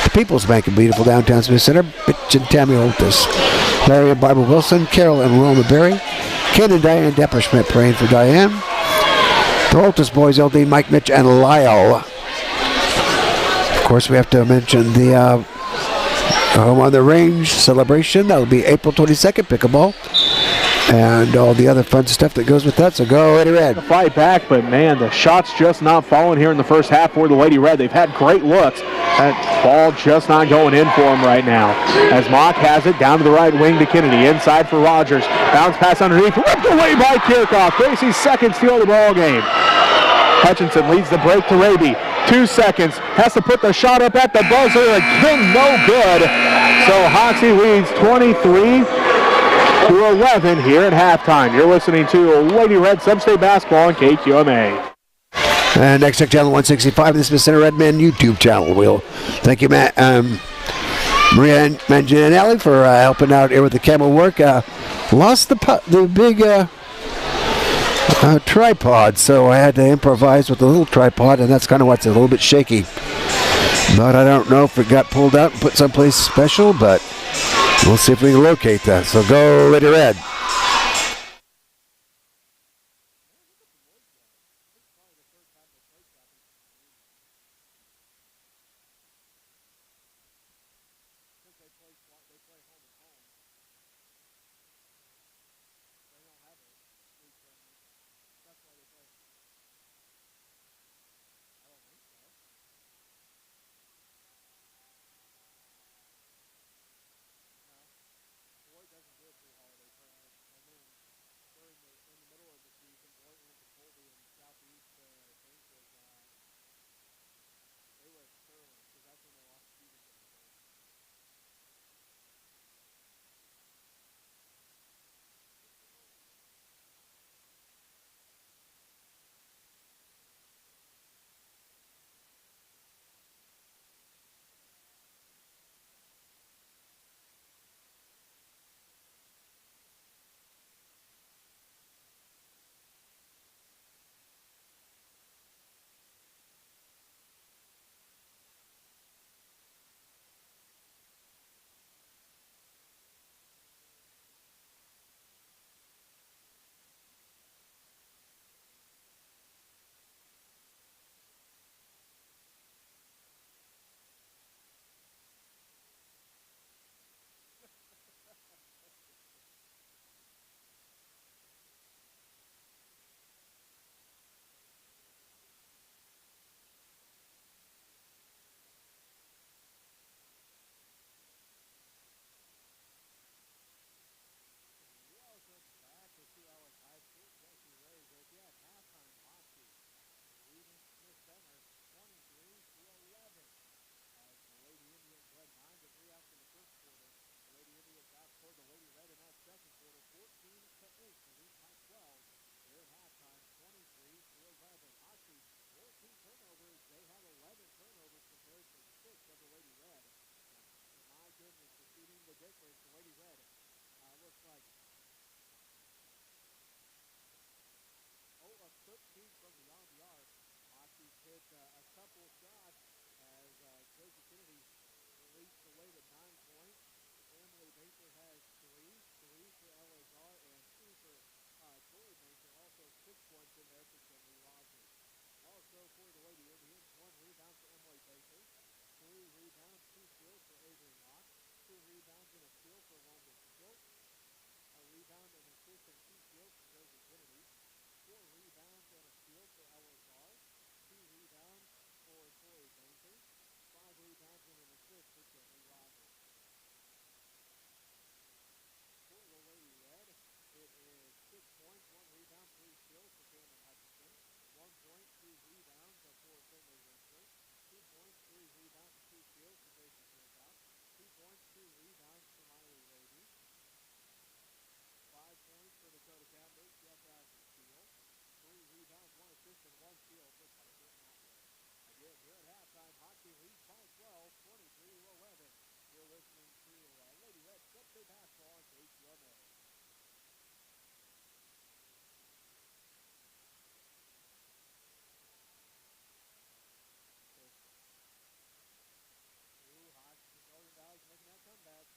the People's Bank in beautiful downtown Smith Center, Bitch and Tammy Oltis, Larry and Barbara Wilson, Carol and Wilma Berry, Ken and Diane Depperschmidt praying for Diane, the Oltis boys, LD, Mike, Mitch, and Lyle. Of course, we have to mention the Home on the Range celebration. That will be April 22nd, pickleball. And all the other fun stuff that goes with that. So go, Lady Red. Fight back, but man, the shot's just not falling here in the first half for the Lady Red. They've had great looks. That ball just not going in for them right now. As Mock has it down to the right wing to Kennedy. Inside for Rogers. Bounce pass underneath. Ripped away by Kirchhoff. Gracie's second steal of the ball game. Hutchinson leads the break to Raby. 2 seconds. Has to put the shot up at the buzzer. Again, no good. So Hoxie leads 23-11 here at halftime. You're listening to Lady Red Substate Basketball on KQMA. And Next Tech Channel 165, this is the Red Man YouTube channel. We'll thank you, Maria Manginelli, for helping out here with the camera work. Lost the big tripod, so I had to improvise with the little tripod, and that's kind of what's a little bit shaky. But I don't know if it got pulled out and put someplace special, but we'll see if we can locate that. So go, Lady Red. a couple of shots as Josie Kennedy leads the way with 9 points. Emily Baker has three for Elazar and 2 for Tori Baker. Also 6 points in there for Kinley Rogers. Also for the Lady Indians, 1 rebound for Emily Baker, 3 rebounds, 2 steals for Avery Knox, 2 rebounds and a steal for Wanda Schultz, a rebound and assist and 2 steals for Josie Kennedy, 4 rebounds and a steal for Elazar, 2 rebounds for Tori Baker, 5 rebounds and an assist for Kinley Rogers. For the Lady Red, it is 6 points, 1 rebound, 3 steals for Cameron Hutchinson, 1 point, 2 rebounds for Finley Winsler, 2 points, 3 rebounds, and 2 steals for Gracie Fairclough, 2 points, 2 rebounds for Miley Raby, 5 points for Dakota Cadbury, just as a steal, 3 rebounds, 1 assist, and 1 steal for Piper Atwood. Again, here at halftime, Hoxie leads by 12, 23-11. You're listening to Lady Red Substate basketball on KSHSAA. Hoxe and Northern Valley's making that comeback.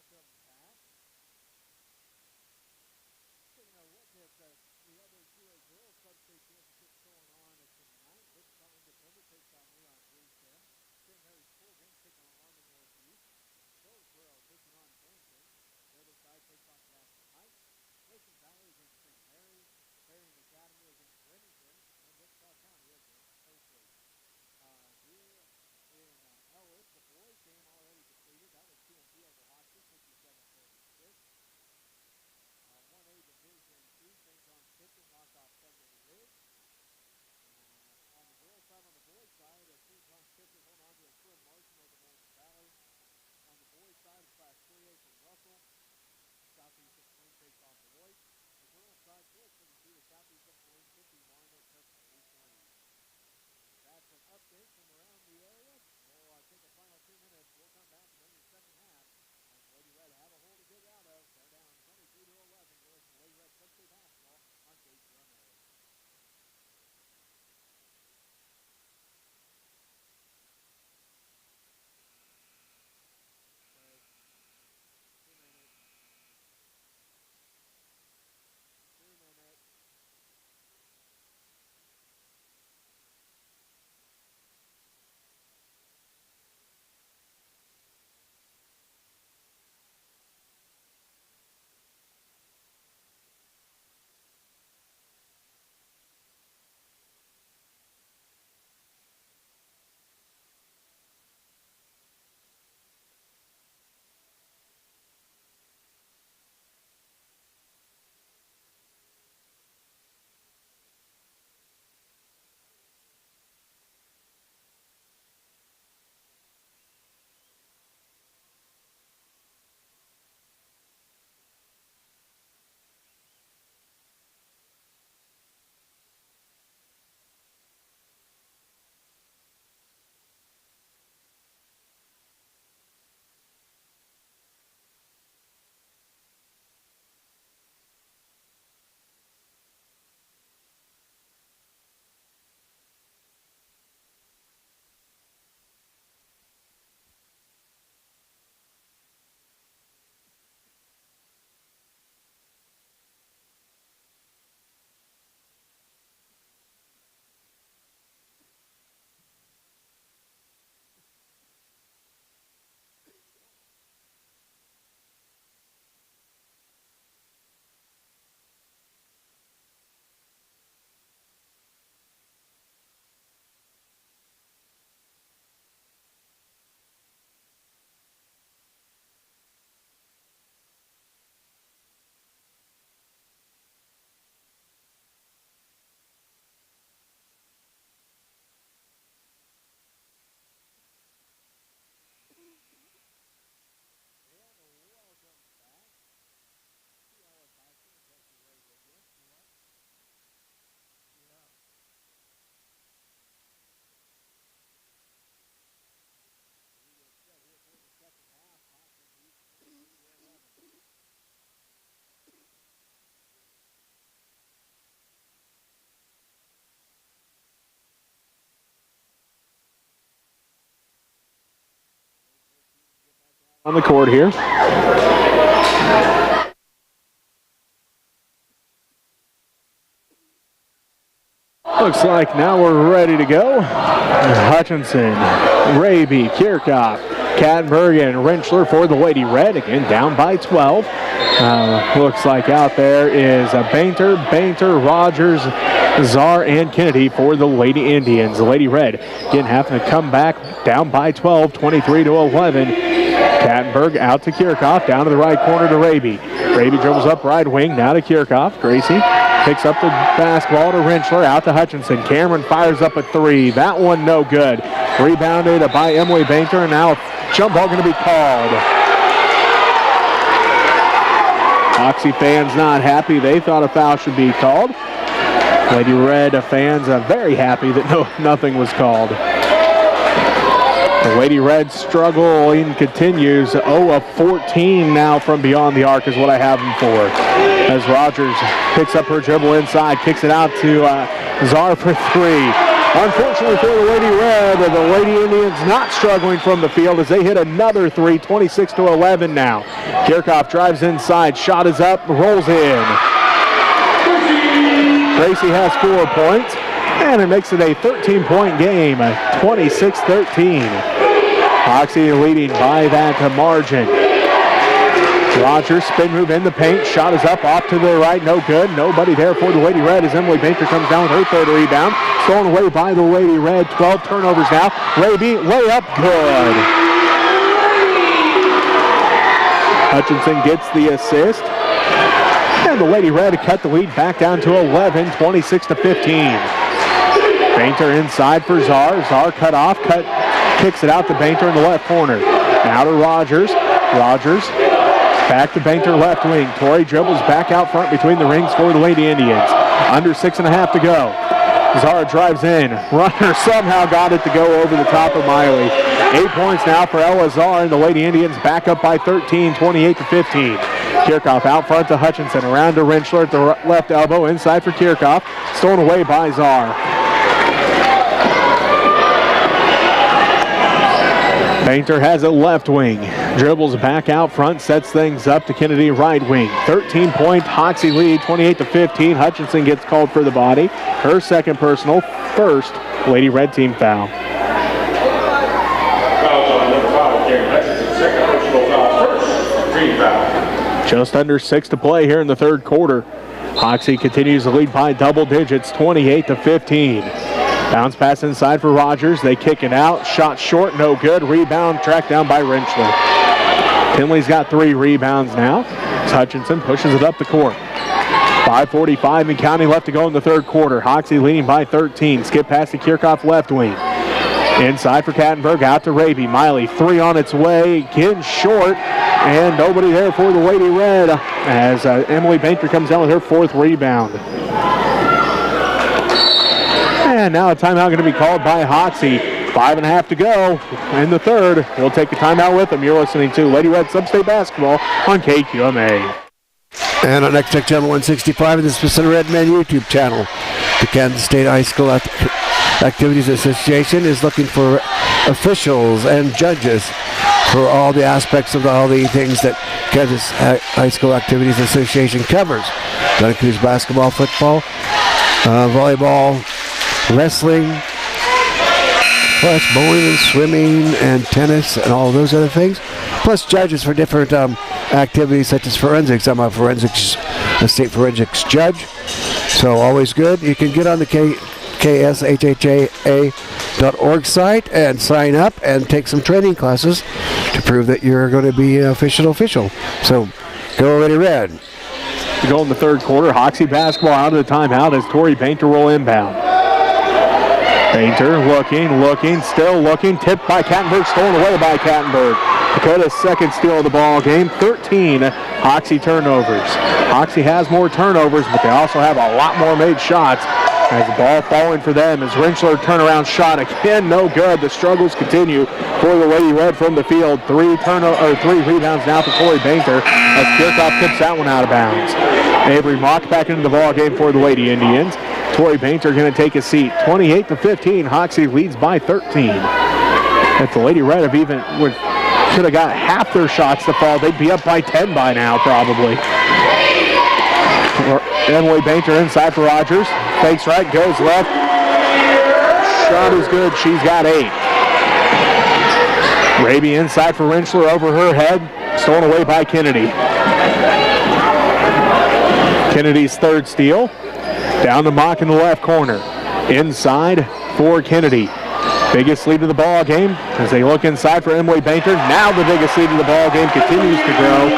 Welcome back. Taking a look at the other 2A girls Substate championships going on tonight. Wichita Independent takes on Leon Bluestem. St. Mary's Colgan taking on Armin Northeast. Hillsboro taking on Franklin. Riverside takes on Jasper Heights. Mission Valley against St. Mary's. Marion Academy against Remington. And Wichita County against Oakley. Here in Ellis, the boys game already completed. That was TMP over Hoxie, 67-36. 1A Division II, St. John's Kitchen knocked off Federal Ridge. On the girls' side, on the boys' side, St. John's Kitchen holding on to a full margin over Morgan Valley. On the boys' side, it's Class 3A from Russell. Southeast of Plain takes on Beloit. The girls' side, 4:42 to Southeast of Plain, 51 at Preston East. That's an update from around the area. We'll take a final 2 minutes. We'll come back and bring you the second half. As Lady Red have a hole to dig out of. They're down 23-11. You're listening to Lady Red Substate basketball on KSHSAA. Okay. 2 minutes. 2 minutes. on the court here. Looks like now we're ready to go. Hutchinson, Raby, Kirchhoff, Kattenberg, and Rentschler for the Lady Red. Again, down by 12. Looks like out there is Bainter, Rogers, Czar, and Kennedy for the Lady Indians. The Lady Red again having to come back down by 12, 23-11. Kattenberg out to Kirchhoff, down to the right corner to Raby. Raby dribbles up right wing, now to Kirchhoff. Gracie picks up the basketball to Rentschler, out to Hutchinson. Cameron fires up a three. That one no good. Rebounded by Emily Bainter, and now a jump ball going to be called. Hoxie fans not happy. They thought a foul should be called. Lady Red fans are very happy that nothing was called. The Lady Red struggling continues. 0 of 14 now from beyond the arc is what I have them for. As Rogers picks up her dribble inside, kicks it out to Czar for three. Unfortunately for the Lady Red, the Lady Indians not struggling from the field as they hit another three, 26-11 now. Kirchhoff drives inside, shot is up, rolls in. Gracie has 4 points, and it makes it a 13-point game, 26-13. Hoxie leading by that margin. Rogers spin move in the paint, shot is up, off to the right, no good. Nobody there for the Lady Red as Emily Bainter comes down with her third rebound. Stolen away by the Lady Red, 12 turnovers now. Raby, layup, good. Hutchinson gets the assist. And the Lady Red cut the lead back down to 11, 26-15. Bainter inside for Czar. Czar cut off, kicks it out to Bainter in the left corner. Now to Rogers. Rogers back to Bainter left wing. Torrey dribbles back out front between the rings for the Lady Indians. Under 6.5 to go. Czar drives in. Runner somehow got it to go over the top of Miley. 8 points now for Ella Czar, and the Lady Indians back up by 13, 28-15. Kirchhoff out front to Hutchinson. Around to Rentschler at the left elbow. Inside for Kirchhoff. Stolen away by Czar. Bainter has it left wing. Dribbles back out front, sets things up to Kennedy right wing. 13-point Hoxie lead, 28-15. Hutchinson gets called for the body. Her second personal, first Lady Red team foul. Fouls on number 5, Karen Hutchinson, second personal foul, first team foul. Just under 6 to play here in the third quarter. Hoxie continues to lead by double digits, 28-15. Bounce pass inside for Rogers. They kick it out. Shot short, no good. Rebound tracked down by Rentschler. Tinley's got 3 rebounds now. Hutchinson pushes it up the court. 5:45 and counting left to go in the third quarter. Hoxie leading by 13. Skip pass to Kirchhoff left wing. Inside for Kattenberg, out to Raby. Miley, 3 on its way. Again short, and nobody there for the Lady Red as Emily Bainter comes down with her 4th rebound. And now a timeout going to be called by Hoxie. 5.5 to go in the third. We'll take a timeout with them. You're listening to Lady Red Substate Basketball on KQMA. And on Next Tech Channel 165 in the Center Red Men YouTube channel. The Kansas State High School Activities Association is looking for officials and judges for all the aspects of all the things that Kansas High School Activities Association covers. That includes basketball, football, volleyball, wrestling, plus bowling and swimming and tennis and all those other things. Plus judges for different activities such as forensics. I'm a state forensics judge, so always good. You can get on the KSHSAA.org site and sign up and take some training classes to prove that you're going to be an official. So go Lady Red. To go in the third quarter, Hoxie basketball out of the timeout as Tori Bainter will inbound. Bainter looking, still looking. Tipped by Kattenberg, stolen away by Kattenberg. Dakota's second steal of the ball game. 13 Hoxie turnovers. Hoxie has more turnovers, but they also have a lot more made shots. As the ball falling for them as Rentschler turnaround shot again, no good. The struggles continue for the Lady Red from the field. 3 rebounds now for Tori Bainter as Kirchhoff tips that one out of bounds. Avery Mock back into the ball game for the Lady Indians. Tori Bainter going to take a seat. 28-15. Hoxie leads by 13. If the Lady Red have even Should have got half their shots to fall. They'd be up by 10 by now, probably. Emily Bainter inside for Rogers. Fakes right, goes left. Shot is good. She's got 8. Raby inside for Rentschler over her head. Stolen away by Kennedy. Kennedy's third steal. Down to Mock in the left corner. Inside for Kennedy. Biggest lead of the ball game as they look inside for Emily Bainter. Now the biggest lead of the ball game continues to grow.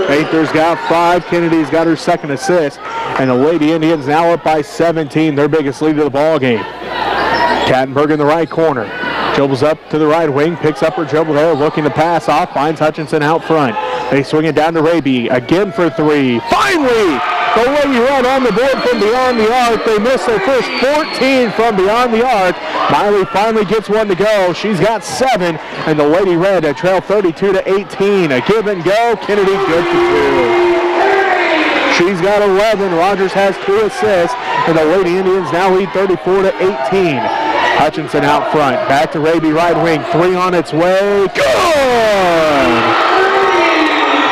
Bainter's got 5. Kennedy's got her second assist. And the Lady Indians now up by 17, their biggest lead of the ball game. Kattenberg in the right corner. Dribbles up to the right wing, picks up her dribble there, looking to pass off, finds Hutchinson out front. They swing it down to Raby, again for 3. Finally, the Lady Red on the board from beyond the arc. They miss their first 14 from beyond the arc. Miley finally gets one to go. She's got 7, and the Lady Red trail 32-18. A give and go. Kennedy good for 2. She's got 11. Rogers has 2 assists, and the Lady Indians now lead 34-18. Hutchinson out front. Back to Raby right wing. 3 on its way. Good!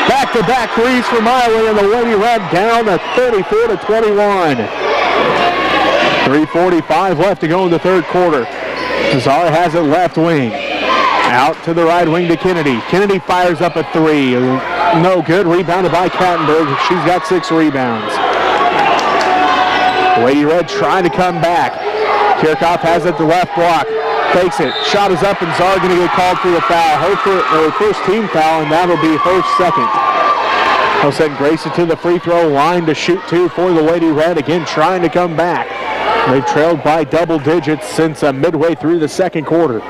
Back-to-back threes for Miley, and the Lady Red down to 34-21. 3:45 left to go in the third quarter. Zara has it left wing. Out to the right wing to Kennedy. Kennedy fires up a 3. No good. Rebounded by Kattenberg. She's got 6 rebounds. Lady Red trying to come back. Kirchhoff has it to left block. Fakes it. Shot is up, and Zara going to get called for the foul. Her first team foul, and that'll be her second. They'll send Gracie to the free throw line to shoot 2 for the Lady Red. Again, trying to come back. They've trailed by double digits since midway through the second quarter.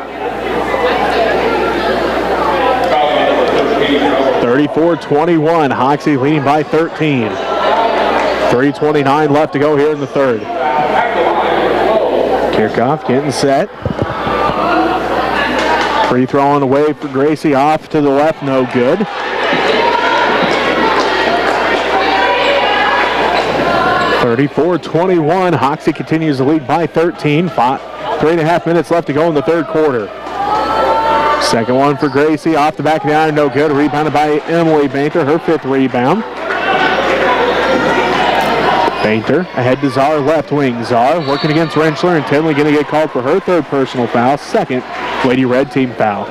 34-21. Hoxie leading by 13. 3:29 left to go here in the third. Kirchhoff getting set. Free throw on the way for Gracie, off to the left, no good. (34-21). Hoxie continues to lead by 13. 3.5 minutes left to go in the third quarter. Second one for Gracie, off the back of the iron, no good. Rebounded by Emily Bainter, her 5th rebound. Bainter ahead to Zara left wing. Zara working against Rentschler, and Tinley going to get called for her 3rd personal foul, 2nd Lady Red team foul.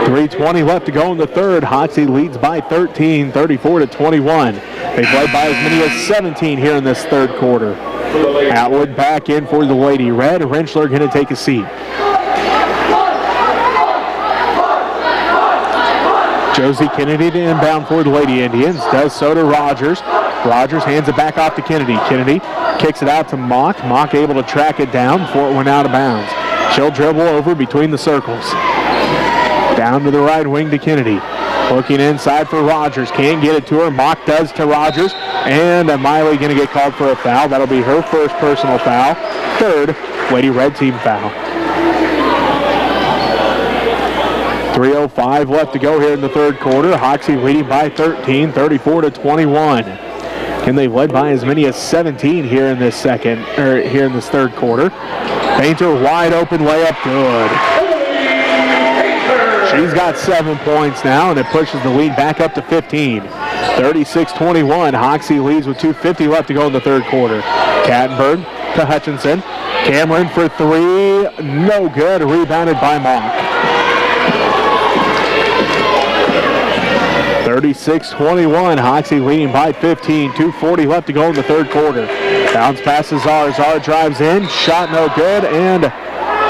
3:20 left to go in the third. Hoxie leads by 13, 34-21. They've led by as many as 17 here in this third quarter. Atwood back in for the Lady Red. Rentschler going to take a seat. Josie Kennedy to inbound for the Lady Indians. Does so to Rogers. Rogers hands it back off to Kennedy. Kennedy kicks it out to Mock. Mock able to track it down before it went out of bounds. She'll dribble over between the circles. Down to the right wing to Kennedy. Looking inside for Rogers. Can't get it to her. Mock does to Rogers. And Miley going to get called for a foul. That'll be her 1st personal foul. 3rd Lady Red team foul. 3:05 left to go here in the third quarter. Hoxie leading by 13, 34-21. And they've led by as many as 17 here in this third quarter. Bainter wide open layup, good. She's got 7 points now, and it pushes the lead back up to 15. 36-21. Hoxie leads with 2:50 left to go in the third quarter. Kattenberg to Hutchinson. Cameron for 3, no good. Rebounded by Mock. 36-21. Hoxie leading by 15. 2:40 left to go in the third quarter. Bounce passes Zara. Zara drives in. Shot no good. And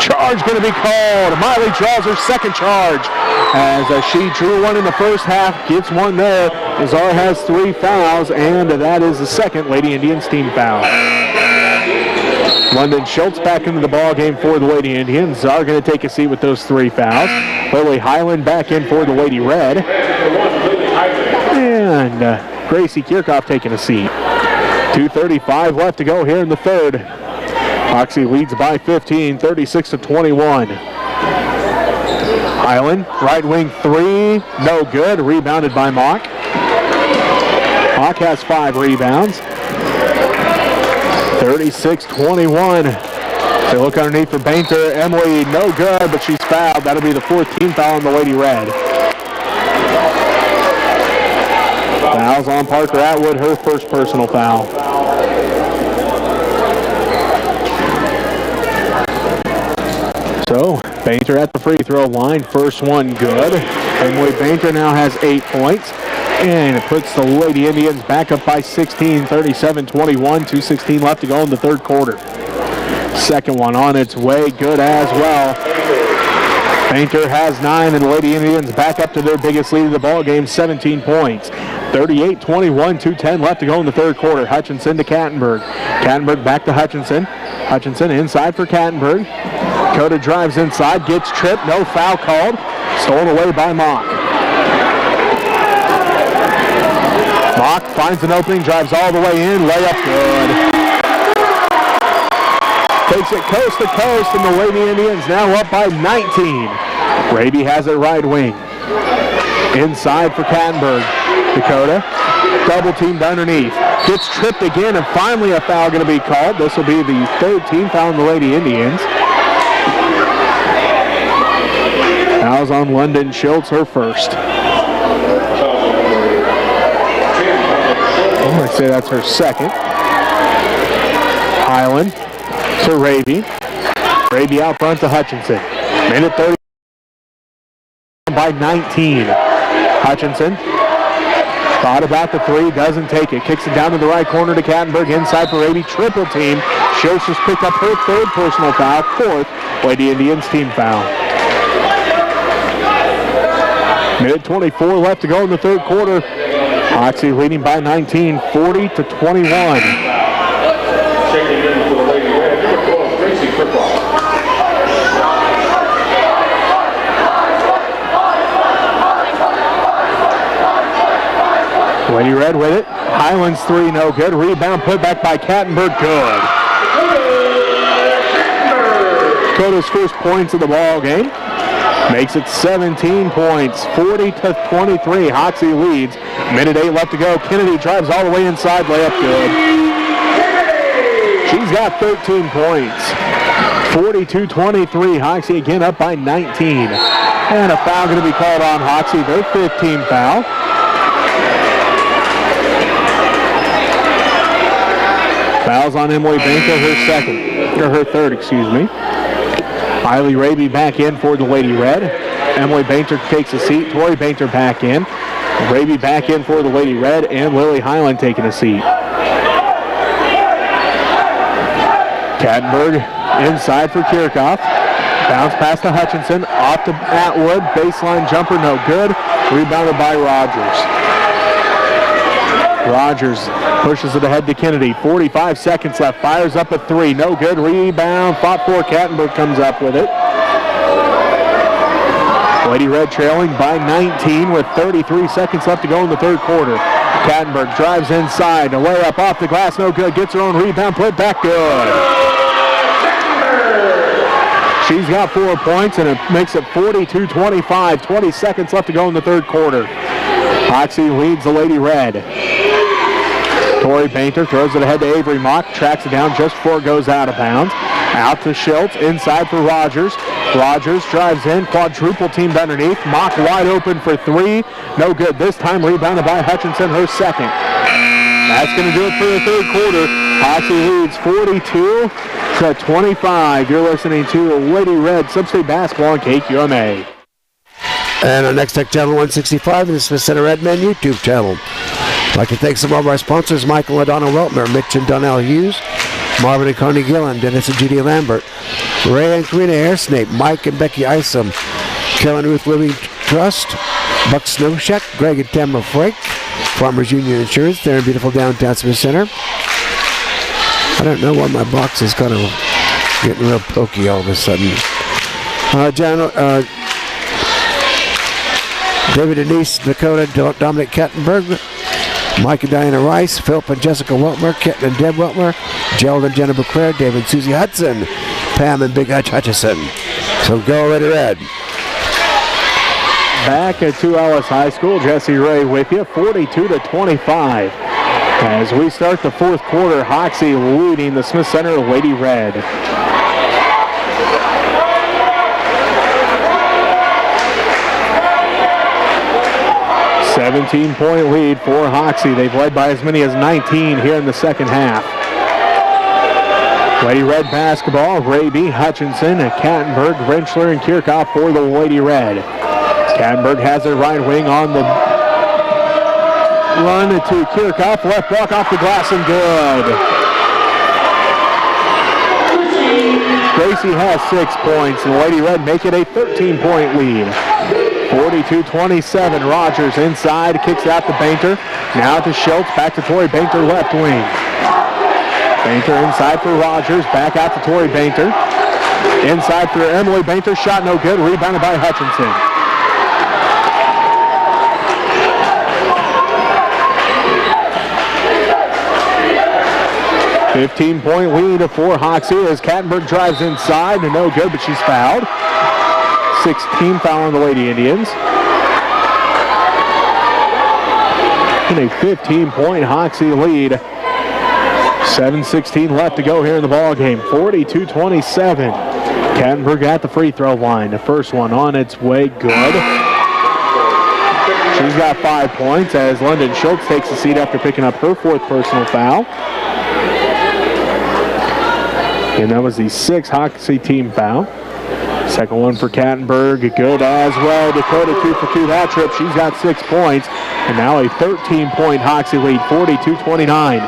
charge going to be called. Miley draws her 2nd charge. As she drew one in the first half. Gets one there. Zara has 3 fouls. And that is the 2nd Lady Indians team foul. London Schultz back into the ball game for the Lady Indians. Zara going to take a seat with those 3 fouls. Lily Highland back in for the Lady Red. And Gracie Kirchhoff taking a seat. 2:35 left to go here in the third. Hoxie leads by 15, 36-21. Highland, right wing 3, no good. Rebounded by Mock. Mock has 5 rebounds. 36-21. They look underneath for Bainter. Emily, no good, but she's fouled. That'll be the 14th foul on the Lady Red. Fouls on Parker Atwood, her first personal foul. So, Bainter at the free throw line. First one good. Emily Bainter now has 8 points. And it puts the Lady Indians back up by 16, 37-21. 2:16 left to go in the third quarter. Second one on its way, good as well. Bainter has 9, and the Lady Indians back up to their biggest lead of the ball game, 17 points. 38-21, 2:10 left to go in the third quarter. Hutchinson to Kattenberg. Kattenberg back to Hutchinson. Hutchinson inside for Kattenberg. Dakota drives inside, gets tripped, no foul called. Stolen away by Mock. Mock finds an opening, drives all the way in, layup good. Takes it coast to coast, and the Lady Indians now up by 19. Raby has it right wing. Inside for Kattenberg. Dakota, double teamed underneath. Gets tripped again, and finally a foul going to be called. This will be the third team foul on the Lady Indians. Fouls on London Schultz, her first. I'm going to say that's her second. Highland to Raby. Raby out front to Hutchinson. Minute 30 by 19. Hutchinson thought about the three, doesn't take it. Kicks it down to the right corner to Kattenberg. Inside for Raby, triple team. Schultz just picked up her third personal foul, fourth Lady Indians team foul. Minute 24 left to go in the third quarter. Hoxie leading by 19, 40-21. Checking in for the Lady Red, number 12, Gracie Krippel. Lady Red with it. Highlands three, no good. Rebound put back by Kattenberg, good. Dakota's first points of the ball game. Makes it 17 points, 40-23. Hoxie leads. Minute 8 left to go. Kennedy drives all the way inside, layup good. She's got 13 points. 42-23. Hoxie again up by 19. And a foul going to be called on Hoxie, their 15th foul. Fouls on Emily Bainter, her third, excuse me. Riley Raby back in for the Lady Red. Emily Bainter takes a seat. Tori Bainter back in. Raby back in for the Lady Red, and Lily Highland taking a seat. Kattenberg inside for Kirchhoff. Bounce pass to Hutchinson. Off to Atwood. Baseline jumper, no good. Rebounded by Rogers. Rogers pushes it ahead to Kennedy. 45 seconds left. Fires up a three. No good. Rebound. Fought for. Kattenberg comes up with it. Lady Red trailing by 19 with 33 seconds left to go in the third quarter. Kattenberg drives inside. A layup off the glass. No good. Gets her own rebound. Put back good. She's got 4 points, and it makes it 42-25. 20 seconds left to go in the third quarter. Hoxie leads the Lady Red. Tori Bainter throws it ahead to Avery Mock, tracks it down just before it goes out of bounds. Out to Schultz, inside for Rogers. Rogers drives in, quadruple teamed underneath. Mock wide open for three. No good. This time rebounded by Hutchinson, her second. That's going to do it for the third quarter. Hoxie leads 42-25. You're listening to Lady Red Substate Basketball on KQMA. And our next tech channel 165 is the Smith Center Redmen YouTube channel. I'd like to thank some of our sponsors, Michael and Donna Weltmer, Mitch and Donnell Hughes, Marvin and Connie Gillen, Dennis and Judy Lambert, Ray and Karina Airsnape, Mike and Becky Isom, Karen Ruth Living Trust, Buck Snowshack, Greg and Tamara Frake, Farmers Union Insurance, they're in beautiful downtown Smith Center. I don't know why my box is kind of getting real pokey all of a sudden. David and Denise Dakota, Dominic Kattenberg, Mike and Diana Rice, Philip and Jessica Weltmer, Kitten and Deb Weltmer, Gerald and Jennifer Clare, David and Susie Hudson, Pam and Big Hutch Hutchison. So go Lady Red. Back at 2 Ellis High School, Jesse Ray with you, 42-25. As we start the fourth quarter, Hoxie leading the Smith Center Lady Red. 17-point lead for Hoxie. They've led by as many as 19 here in the second half. Lady Red basketball, Raby, Hutchinson, Kattenberg, Rentschler, and Kirchhoff for the Lady Red. Kattenberg has her right wing on the run to Kirchhoff. Left block off the glass and good. Gracie has 6 points, and Lady Red make it a 13-point lead. 42-27, Rogers inside, kicks it out to Bainter. Now to Schultz, back to Tori Bainter, left wing. Bainter inside for Rogers, back out to Tori Bainter. Inside for Emily Bainter, shot no good, rebounded by Hutchinson. .15-point lead for Hoxie as Kattenberg drives inside, and no good, but she's fouled. 16 foul on the Lady Indians. And a 15-point Hoxie lead. 7:16 left to go here in the ball game. 42-27. Kattenberg at the free throw line. The first one on its way, good. She's got 5 points as London Schultz takes the seat after picking up her 4th personal foul. And that was the 6th Hoxie team foul. Second one for Kattenberg, good as well. Dakota 2 for 2 that trip. She's got 6 points. And now a 13-point Hoxie lead, 42-29.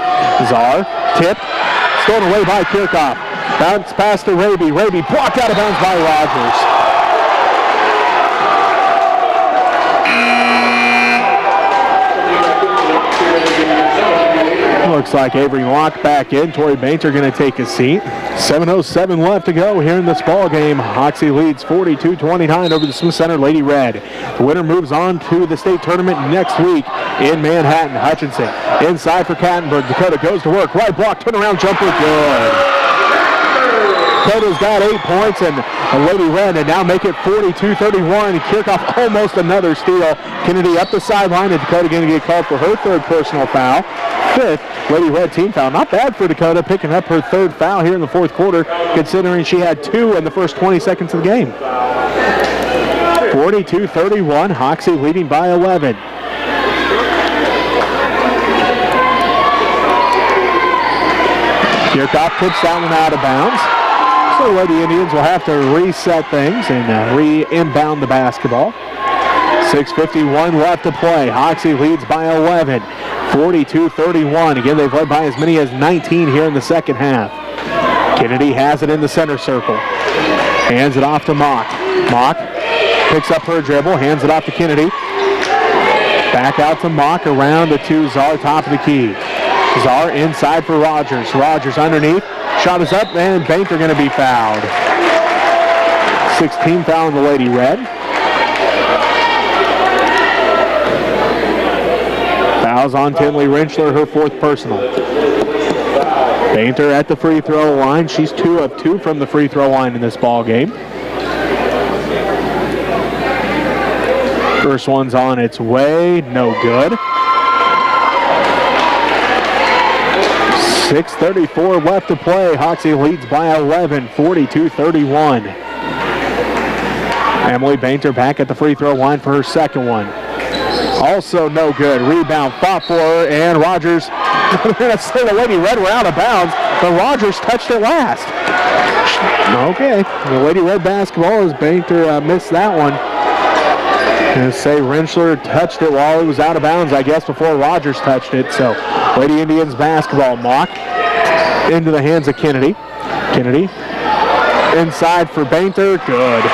Czar tipped, stolen away by Kirchhoff. Bounce pass to Raby. Raby blocked out of bounds by Rogers. Looks like Avery Locke back in. Tori Bainter going to take a seat. 7:07 left to go here in this ball game. Hoxie leads 42-29 over the Smith Center Lady Red. The winner moves on to the state tournament next week in Manhattan. Hutchinson inside for Kattenberg. Dakota goes to work. Right block, turnaround jumper, good. Dakota's got 8 points, and the Lady Red and now make it 42-31. Kirchhoff almost another steal. Kennedy up the sideline, and Dakota going to get called for her 3rd personal foul. 5th Lady Red team foul. Not bad for Dakota, picking up her 3rd foul here in the 4th quarter, considering she had 2 in the first 20 seconds of the game. 42-31, Hoxie leading by 11. Kirchhoff tips that one out of bounds. So Lady Indians will have to reset things and re-inbound the basketball. 6:51 left to play. Hoxie leads by 11. 42-31. Again, they've led by as many as 19 here in the second half. Kennedy has it in the center circle. Hands it off to Mock. Mock picks up her dribble, hands it off to Kennedy. Back out to Mock, around to Czar, top of the key. Czar inside for Rogers. Rogers underneath. Shot is up, and Bainter going to be fouled. 16 foul on the Lady Red. Fouls on Tinley Rentschler, her 4th personal. Bainter at the free throw line. She's 2 of 2 from the free throw line in this ball game. First one's on its way, no good. 6:34 left to play. Hoxie leads by 11, 42-31. Emily Bainter back at the free throw line for her 2nd one. Also no good. Rebound fought for her, and Rogers, they're going to say the Lady Red were out of bounds, but Rogers touched it last. Okay, the Lady Red basketball as Bainter missed that one. And say Rentschler touched it while it was out of bounds, I guess, before Rogers touched it. So Lady Indians basketball. Mock into the hands of Kennedy. Kennedy inside for Bainter. Good.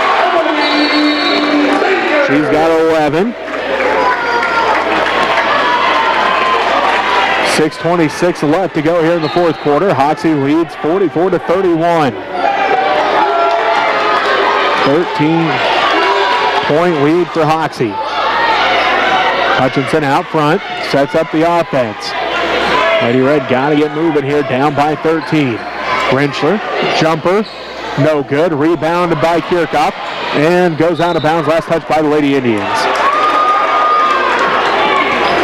She's got 11. 6:26 left to go here in the 4th quarter. Hoxie leads 44-31. 13-point lead for Hoxie. Hutchinson out front, sets up the offense. Lady Red got to get moving here, down by 13. Rentschler, jumper, no good. Rebounded by Kirchhoff, and goes out of bounds. Last touch by the Lady Indians.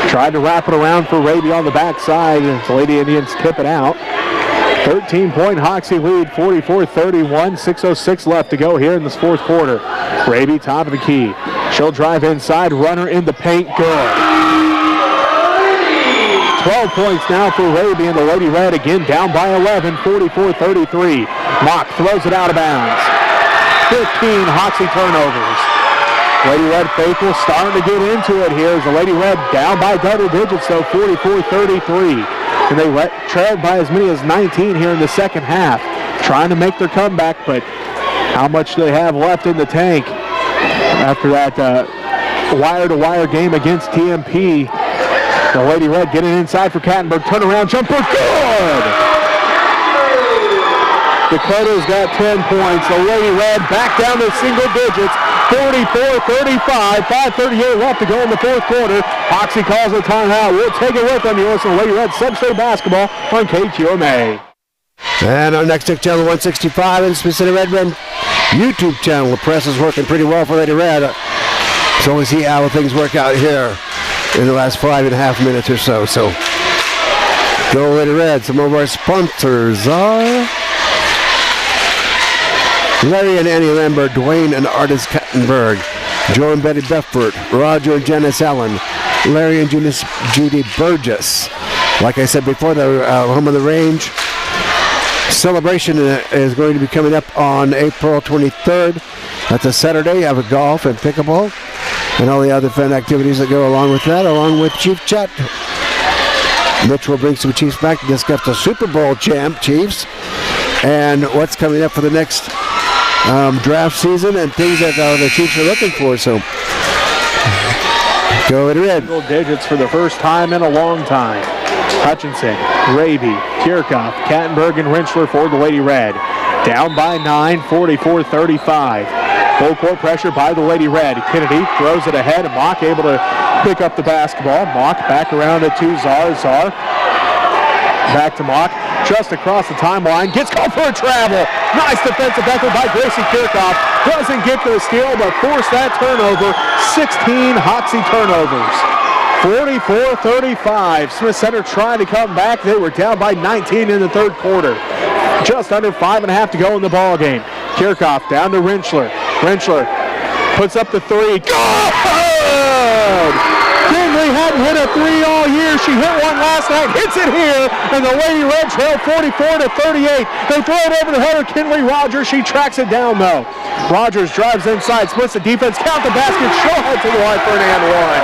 Tried to wrap it around for Raby on the backside. The Lady Indians tip it out. 13-point Hoxie lead, 44-31. 6:06 left to go here in this 4th quarter. Raby top of the key. She'll drive inside, runner in the paint, good. 12 points now for Raby, and the Lady Red again down by 11, 44-33. Mock throws it out of bounds. 15 Hoxie turnovers. Lady Red faithful starting to get into it here as the Lady Red down by double digits, though, 44-33. And they trailed by as many as 19 here in the second half, trying to make their comeback, but how much do they have left in the tank after that wire-to-wire game against TMP? The Lady Red getting inside for Cattenberg. Turnaround jumper, good! Dakota's got 10 points. The Lady Red back down to single digits. 44-35, 5:38 left to go in the fourth quarter. Hoxie calls a timeout. We'll take it with them. You listen to Lady Red Substate basketball on KQMA. And our next tech channel, 165, and Specific Redmond YouTube channel. The press is working pretty well for Lady Red. So we'll see how things work out here in the last 5.5 minutes or so. So go Lady Red. Some of our sponsors are Larry and Annie Lambert, Dwayne and Artis Kattenberg, Joe and Betty Beffert, Roger and Janice Allen, Larry and Judy Burgess. Like I said before, the Home of the Range celebration is going to be coming up on April 23rd. That's a Saturday. Have a golf and pickleball and all the other fun activities that go along with that, along with Chief Chat. Mitch will bring some Chiefs back to discuss the Super Bowl champ Chiefs and what's coming up for the next draft season and things that the Chiefs are looking for. So go Lady Red. Single digits for the first time in a long time. Hutchinson, Raby, Kirchhoff, Kattenberg, and Rentschler for the Lady Red. Down by 9, 44-35. Full court pressure by the Lady Red. Kennedy throws it ahead. Mock able to pick up the basketball. Mock back around it to Czar. Czar back to Mock. Just across the timeline. Gets called for a travel. Nice defensive effort by Gracie Kirchhoff. Doesn't get the steal, but forced that turnover. 16 Hoxie turnovers. 44-35. Smith Center trying to come back. They were down by 19 in the third quarter. Just under 5.5 to go in the ball game. Kirchhoff down to Rentschler. Rentschler puts up the three. Good! Kinley hadn't hit a three all year. She hit one last night. Hits it here, and the Lady Red trail 44-38. They throw it over the header. Kinley Rogers. She tracks it down though. Rogers drives inside, splits the defense, count the basket. She'll head to the line for an and one.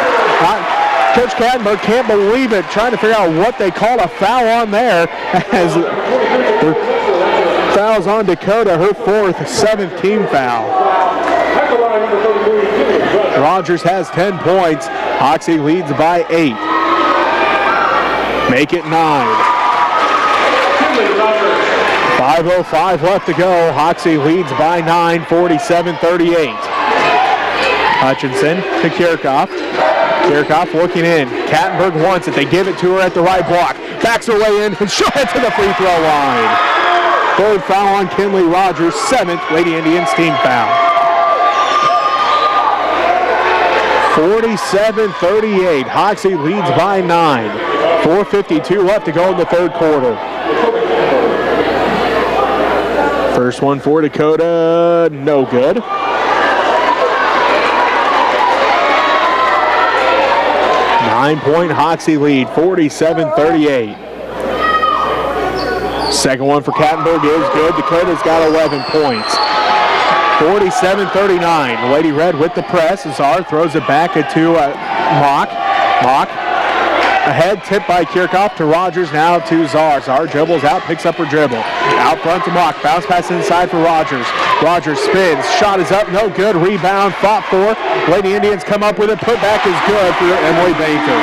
Coach Kattenberg can't believe it, trying to figure out what they call a foul on there, as fouls on Dakota, her fourth, 7th team foul. Rogers has 10 points. Hoxie leads by 8. Make it 9. 5:05 left to go. Hoxie leads by 9, 47-38. Hutchinson to Kirchhoff. Kirchhoff looking in. Kattenberg wants it. They give it to her at the right block. Backs her way in, and she'll head to the free throw line. Third foul on Kinley Rogers, 7th Lady Indians team foul. 47-38. Hoxie leads by 9. 4:52 left to go in the third quarter. First one for Dakota, no good. Nine-point Hoxie lead, 47-38. Second one for Kattenberg is good. Dakota's got 11 points. 47-39. Lady Red with the press. Czar throws it back to Mock. Mock ahead, tipped by Kirchhoff to Rogers, now to Czar. Czar dribbles out, picks up her dribble. Out front to Mock. Bounce pass inside for Rogers. Rogers spins. Shot is up, no good. Rebound fought for. Lady Indians come up with it. Put back is good for Emily Baker.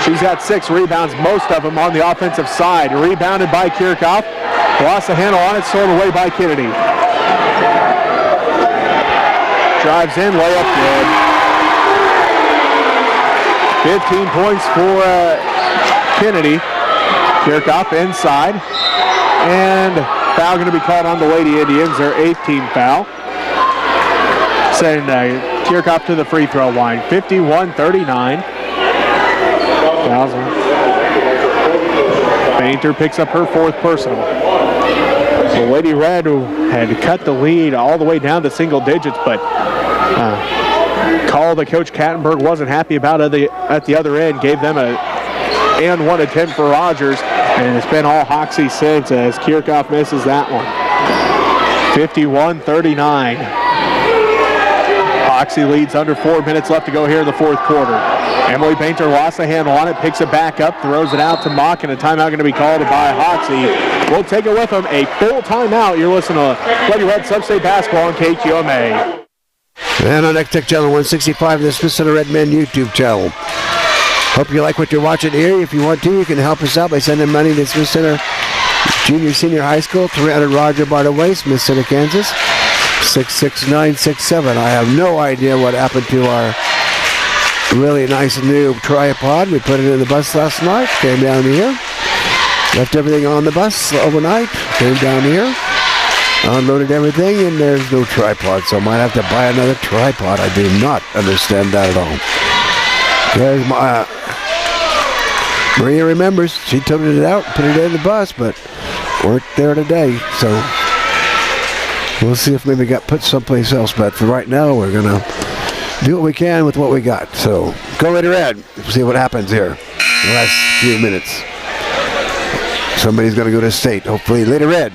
She's got 6 rebounds, most of them on the offensive side. Rebounded by Kirchhoff. Lost the handle on it, stolen away by Kennedy. Drives in, layup good. 15 points for Kennedy. Kirchhoff inside. And foul going to be called on the Lady Indians, their 8th team foul. Sending Kirchhoff to the free throw line. 51-39. Painter picks up her 4th personal. The Lady Red had cut the lead all the way down to single digits, but call that Coach Kattenberg wasn't happy about at the other end. Gave them a and one attempt for Rogers, and it's been all Hoxie since as Kirchhoff misses that one. 51-39. Hoxie leads under 4 minutes left to go here in the fourth quarter. Emily Bainter lost the handle on it, picks it back up, throws it out to Mock, and a timeout going to be called by Hoxie. We'll take it with them, a full timeout. You're listening to Lady Red Substate Basketball on KQMA. And on Next Tech Channel 165, the Smith Center Red Men YouTube channel. Hope you like what you're watching here. If you want to, you can help us out by sending money to Smith Center Senior High School, 300 Roger Barter Way, Smith Center, Kansas, 66967. I have no idea what happened to our really nice new tripod. We put it in the bus last night, came down here, left everything on the bus overnight, came down here, unloaded everything, and there's no tripod, so I might have to buy another tripod. I do not understand that at all. There's my Maria remembers. She took it out, put it in the bus, but weren't there today, so we'll see if maybe got put someplace else. But for right now, we're gonna do what we can with what we got. So go Lady Red. See what happens here in the last few minutes. Somebody's gonna go to state. Hopefully, Lady Red.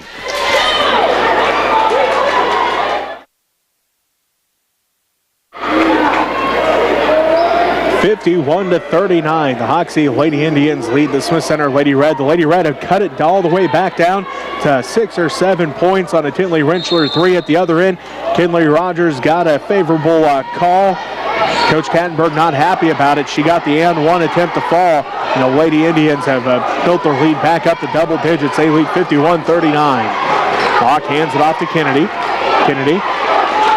51-39. The Hoxie Lady Indians lead the Smith Center Lady Red. The Lady Red have cut it all the way back down to 6 or 7 points on a Tinley Rentschler 3 at the other end. Kinley Rogers got a favorable call. Coach Kattenberg not happy about it. She got the and one attempt to fall. And the Lady Indians have built their lead back up to double digits. They lead 51-39. Mock hands it off to Kennedy. Kennedy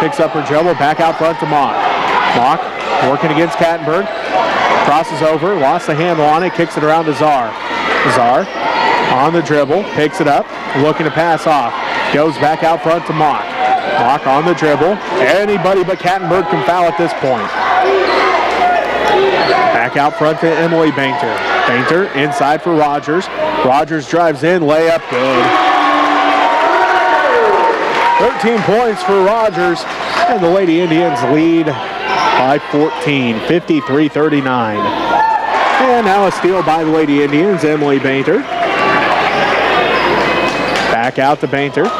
picks up her dribble, back out front to Mock. Mock working against Kattenberg. Crosses over, lost the handle on it, kicks it around to Czar. Czar on the dribble, picks it up, looking to pass off. Goes back out front to Mock. Mock on the dribble. Anybody but Kattenberg can foul at this point. Back out front to Emily Bainter. Bainter inside for Rogers. Rogers drives in, layup good. 13 points for Rogers, and the Lady Indians lead by 14, 53-39. And now a steal by the Lady Indians, Emily Bainter. Back out to Bainter.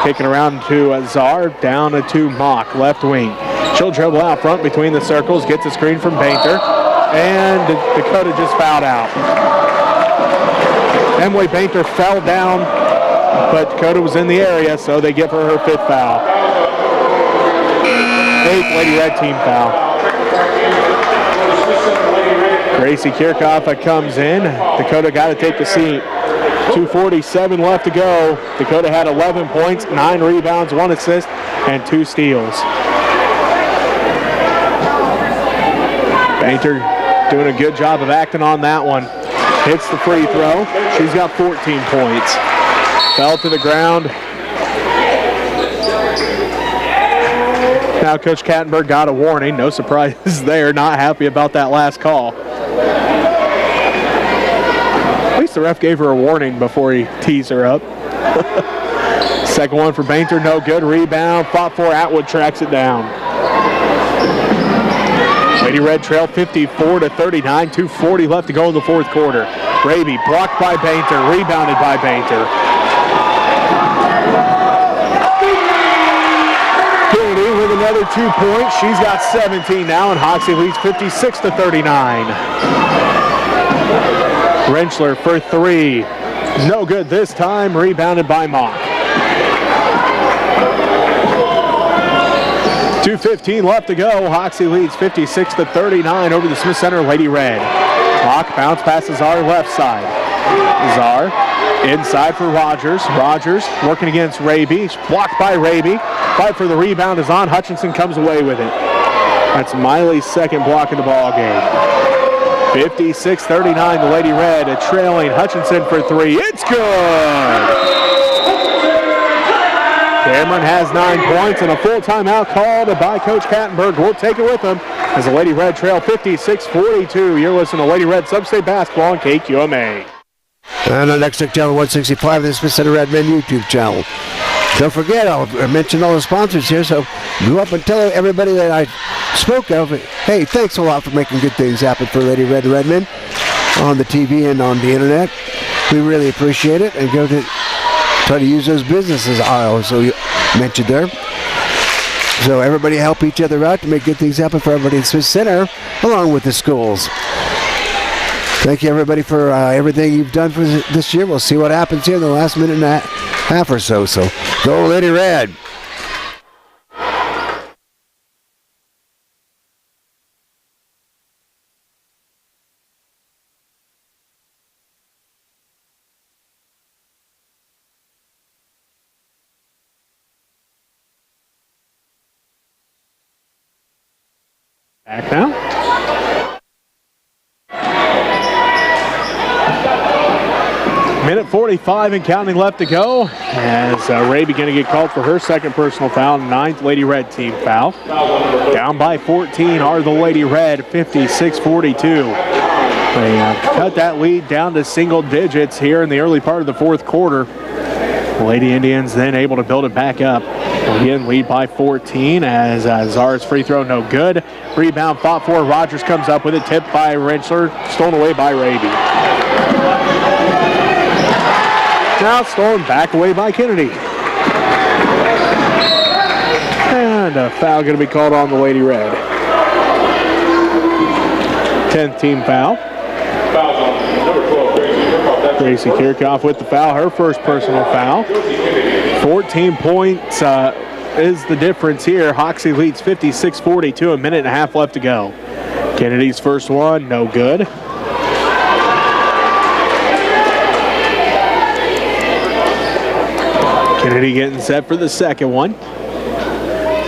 Kicking around to Czar, down to Mock, left wing. She'll dribble out front between the circles, gets a screen from Bainter, and Dakota just fouled out. Emily Bainter fell down, but Dakota was in the area, so they give her 5th foul. 8th Lady Red team foul. Gracie Kirchhoff comes in. Dakota got to take the seat. 2:47 left to go. Dakota had 11 points, 9 rebounds, 1 assist, and 2 steals. Bainter doing a good job of acting on that one. Hits the free throw. She's got 14 points. Fell to the ground. Now Coach Kattenberg got a warning. No surprises there. Not happy about that last call. At least the ref gave her a warning before he teased her up. Second one for Bainter, no good. Rebound, fought for. Atwood tracks it down. Lady Red trail 54-39. 2:40 left to go in the fourth quarter. Raby blocked by Bainter, rebounded by Bainter. Kennedy with another 2 points. She's got 17 now, and Hoxie leads 56-39. Rentschler for 3. No good this time. Rebounded by Mock. 2:15 left to go. Hoxie leads 56-39 over the Smith Center Lady Red. Mock bounce passes Czar left side. Czar inside for Rogers. Rogers working against Raby. Blocked by Raby. Fight for the rebound is on. Hutchinson comes away with it. That's Miley's second block in the ball game. 56-39, the Lady Red trailing Hutchinson for 3. It's good! Cameron has 9 points and a full timeout called by Coach Kattenberg. We'll take it with him as the Lady Red trail 56-42. You're listening to Lady Red Substate Basketball on KQMA. And on Next Tech Channel 165, the Smith Center Red Men YouTube channel. Don't forget, I'll mention all the sponsors here, so go up and tell everybody that I spoke of. Hey, thanks a lot for making good things happen for Lady Red Redmond on the TV and on the internet. We really appreciate it, and go to try to use those businesses I also mentioned there. So everybody help each other out to make good things happen for everybody in Smith Center, along with the schools. Thank you, everybody, for everything you've done for this year. We'll see what happens here in the last minute and a half or so. So go Lady Red. Back now. Minute 45 and counting left to go as Raby going to get called for her second personal foul, 9th Lady Red team foul. Down by 14 are the Lady Red, 56-42. They cut that lead down to single digits here in the early part of the fourth quarter. Lady Indians then able to build it back up. Again, lead by 14 as Zara's free throw no good. Rebound fought for. Rogers comes up with it, tipped by Rentschler, stolen away by Raby. Now stolen back away by Kennedy. And a foul going to be called on the Lady Red. 10th team foul. Gracie Kirchhoff with the foul, her first personal foul. 14 points is the difference here. Hoxie leads 56-42, a minute and a half left to go. Kennedy's first one, no good. Kennedy getting set for the second one.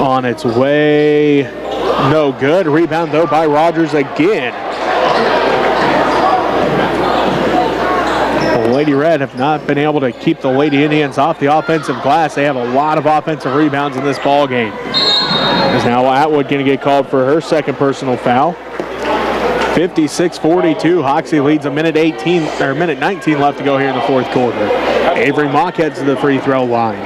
On its way, no good. Rebound though by Rogers again. The Lady Red have not been able to keep the Lady Indians off the offensive glass. They have a lot of offensive rebounds in this ball game. As now Atwood going to get called for her second personal foul. 56-42. Hoxie leads a minute 19 left to go here in the fourth quarter. Avery Mock heads to the free throw line.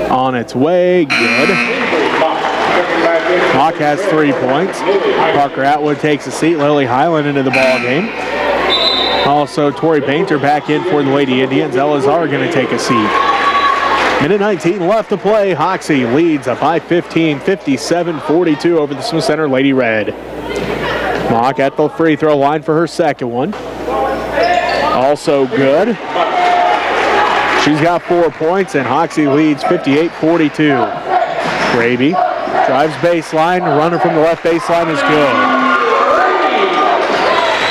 On its way, good. Mock has 3 points. Parker Atwood takes a seat. Lily Highland into the ball game. Also, Tori Painter back in for the Lady Indians. Elazar going to take a seat. Minute 19 left to play. Hoxie leads by 15, 57-42 over the Smith Center Lady Red. Mock at the free throw line for her second one. Also good. She's got 4 points, and Hoxie leads 58-42. Raby drives baseline. Runner from the left baseline is good.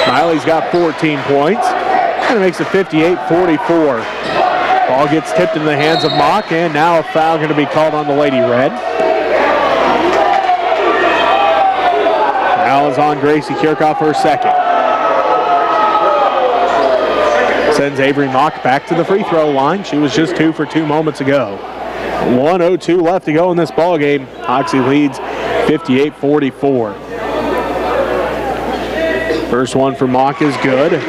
Miley's got 14 points, and it makes it 58-44. Ball gets tipped in the hands of Mock, and now a foul going to be called on the Lady Red. Foul is on Gracie Kirchhoff for her second. Sends Avery Mock back to the free throw line. She was just 2 for 2 moments ago. 1:02 left to go in this ball game. Hoxie leads 58-44. First one for Mock is good.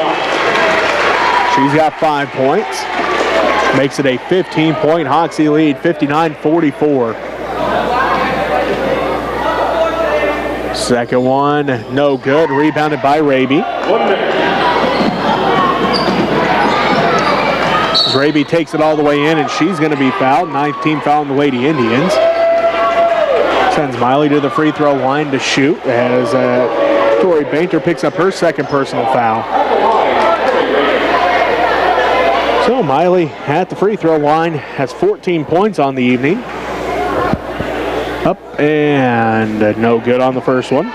She's got 5 points. Makes it a 15-point Hoxie lead, 59-44. Second one, no good. Rebounded by Raby. Raby takes it all the way in, and she's going to be fouled. 19 foul on the Lady Indians. Sends Miley to the free throw line to shoot as Tori Painter picks up her second personal foul. So Miley at the free throw line has 14 points on the evening. Up and no good on the first one.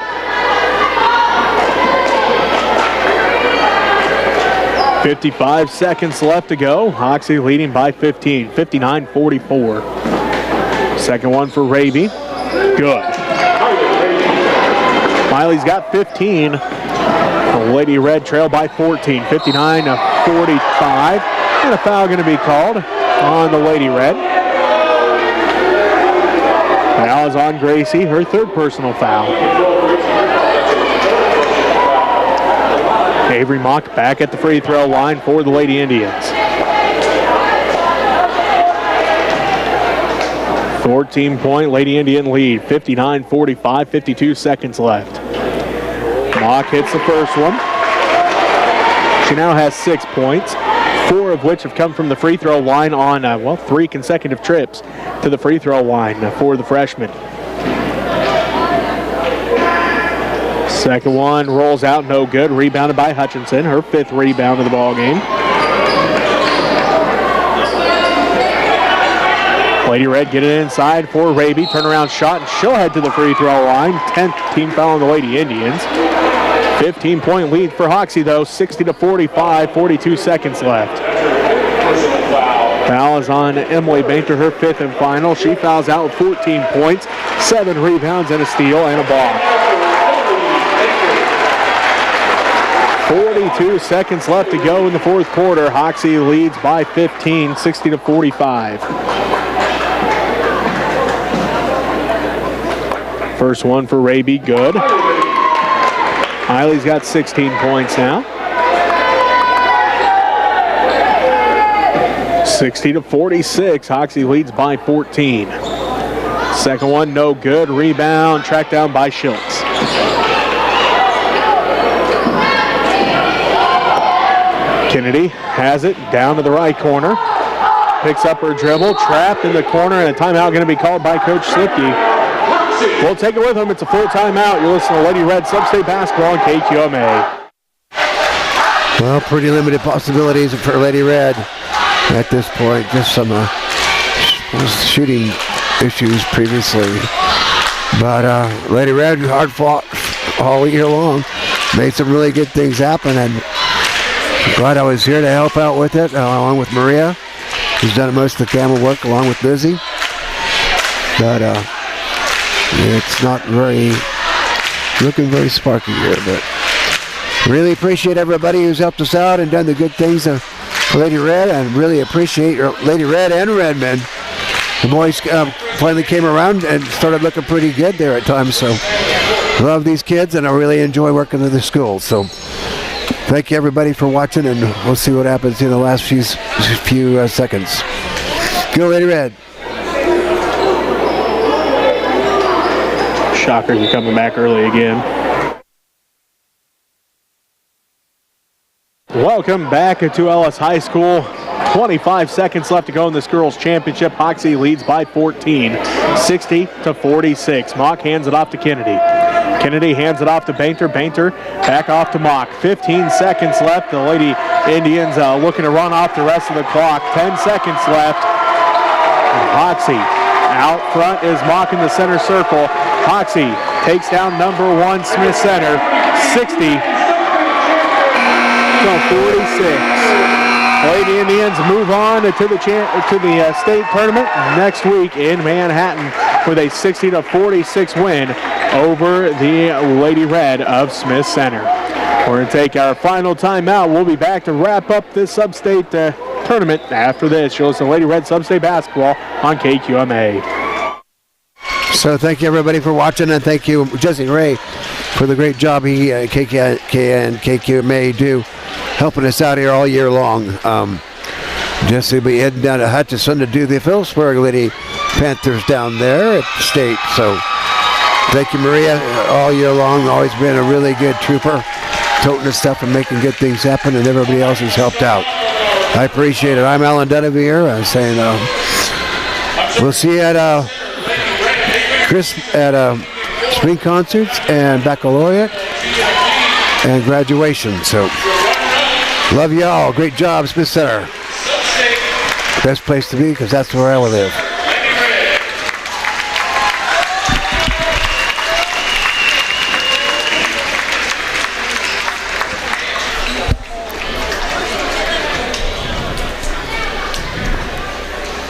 .55 seconds left to go. Hoxie leading by 15, 59-44. Second one for Raby. Good. Miley's got 15. The Lady Red trail by 14, 59-45. And a foul going to be called on the Lady Red. Foul is on Gracie, her third personal foul. Avery Mock back at the free throw line for the Lady Indians. 14-point Lady Indian lead, 59-45, 52 seconds left. Mock hits the first one. She now has 6 points, 4 of which have come from the free throw line on, 3 consecutive trips to the free throw line for the freshman. Second one rolls out, no good. Rebounded by Hutchinson, her 5th rebound of the ball game. Lady Red get it inside for Raby. Turnaround shot, and she'll head to the free throw line. 10th team foul on the Lady Indians. 15-point lead for Hoxie, though. 60-45, 42 seconds left. Foul is on Emily Bainter, her 5th and final. She fouls out with 14 points, 7 rebounds, and a steal and a block. 42 seconds left to go in the fourth quarter. Hoxie leads by 15, 60-45. First one for Raby, good. Eiley's got 16 points now. 60-46, Hoxie leads by 14. Second one, no good. Rebound, tracked down by Schultz. Kennedy has it down to the right corner. Picks up her dribble, trapped in the corner, and a timeout going to be called by Coach Slipke. We'll take it with him. It's a full timeout. You're listening to Lady Red Substate Basketball on KQMA. Well, pretty limited possibilities for Lady Red at this point. Just some shooting issues previously. But Lady Red, hard fought all year long. Made some really good things happen, and glad I was here to help out with it, along with Maria, who's done most of the camera work, along with Lizzie. But it's not looking very sparky here, but really appreciate everybody who's helped us out and done the good things for Lady Red, and really appreciate Lady Red and Redmond. The boys finally came around and started looking pretty good there at times, so love these kids, and I really enjoy working at the school. So thank you everybody for watching, and we'll see what happens in the last few seconds. Go Lady Red. Shockers are coming back early again. Welcome back to Ellis High School. 25 seconds left to go in this girls' championship. Hoxie leads by 14, 60-46. Mock hands it off to Kennedy. Kennedy hands it off to Bainter. Bainter back off to Mock. 15 seconds left. The Lady Indians looking to run off the rest of the clock. 10 seconds left. And Hoxie out front is Mock in the center circle. Hoxie takes down number 1 Smith Center. 60-46. Lady Indians move on to the state tournament next week in Manhattan with a 60-46 win over the Lady Red of Smith Center. We're going to take our final timeout. We'll be back to wrap up this Substate tournament after this. You'll listen to Lady Red Substate Basketball on KQMA. So thank you everybody for watching, and thank you Jesse Ray for the great job he KQMA do helping us out here all year long. Jesse will be heading down to Hutchinson to do the Phillipsburg Lady Panthers down there at the state. So thank you Maria all year long, always been a really good trooper, toting us stuff and making good things happen, and everybody else has helped out. I appreciate it. I'm Alan Dunavere. I'm saying we'll see you at spring concerts and baccalaureate and graduation. So love y'all. Great job, Smith Center. Best place to be, because that's where I will live.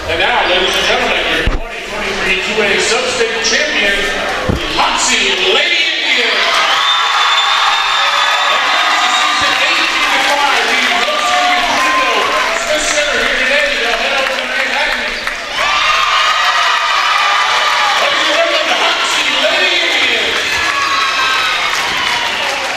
And now, ladies and gentlemen, your 2023 2A Substate champion, the Hoxie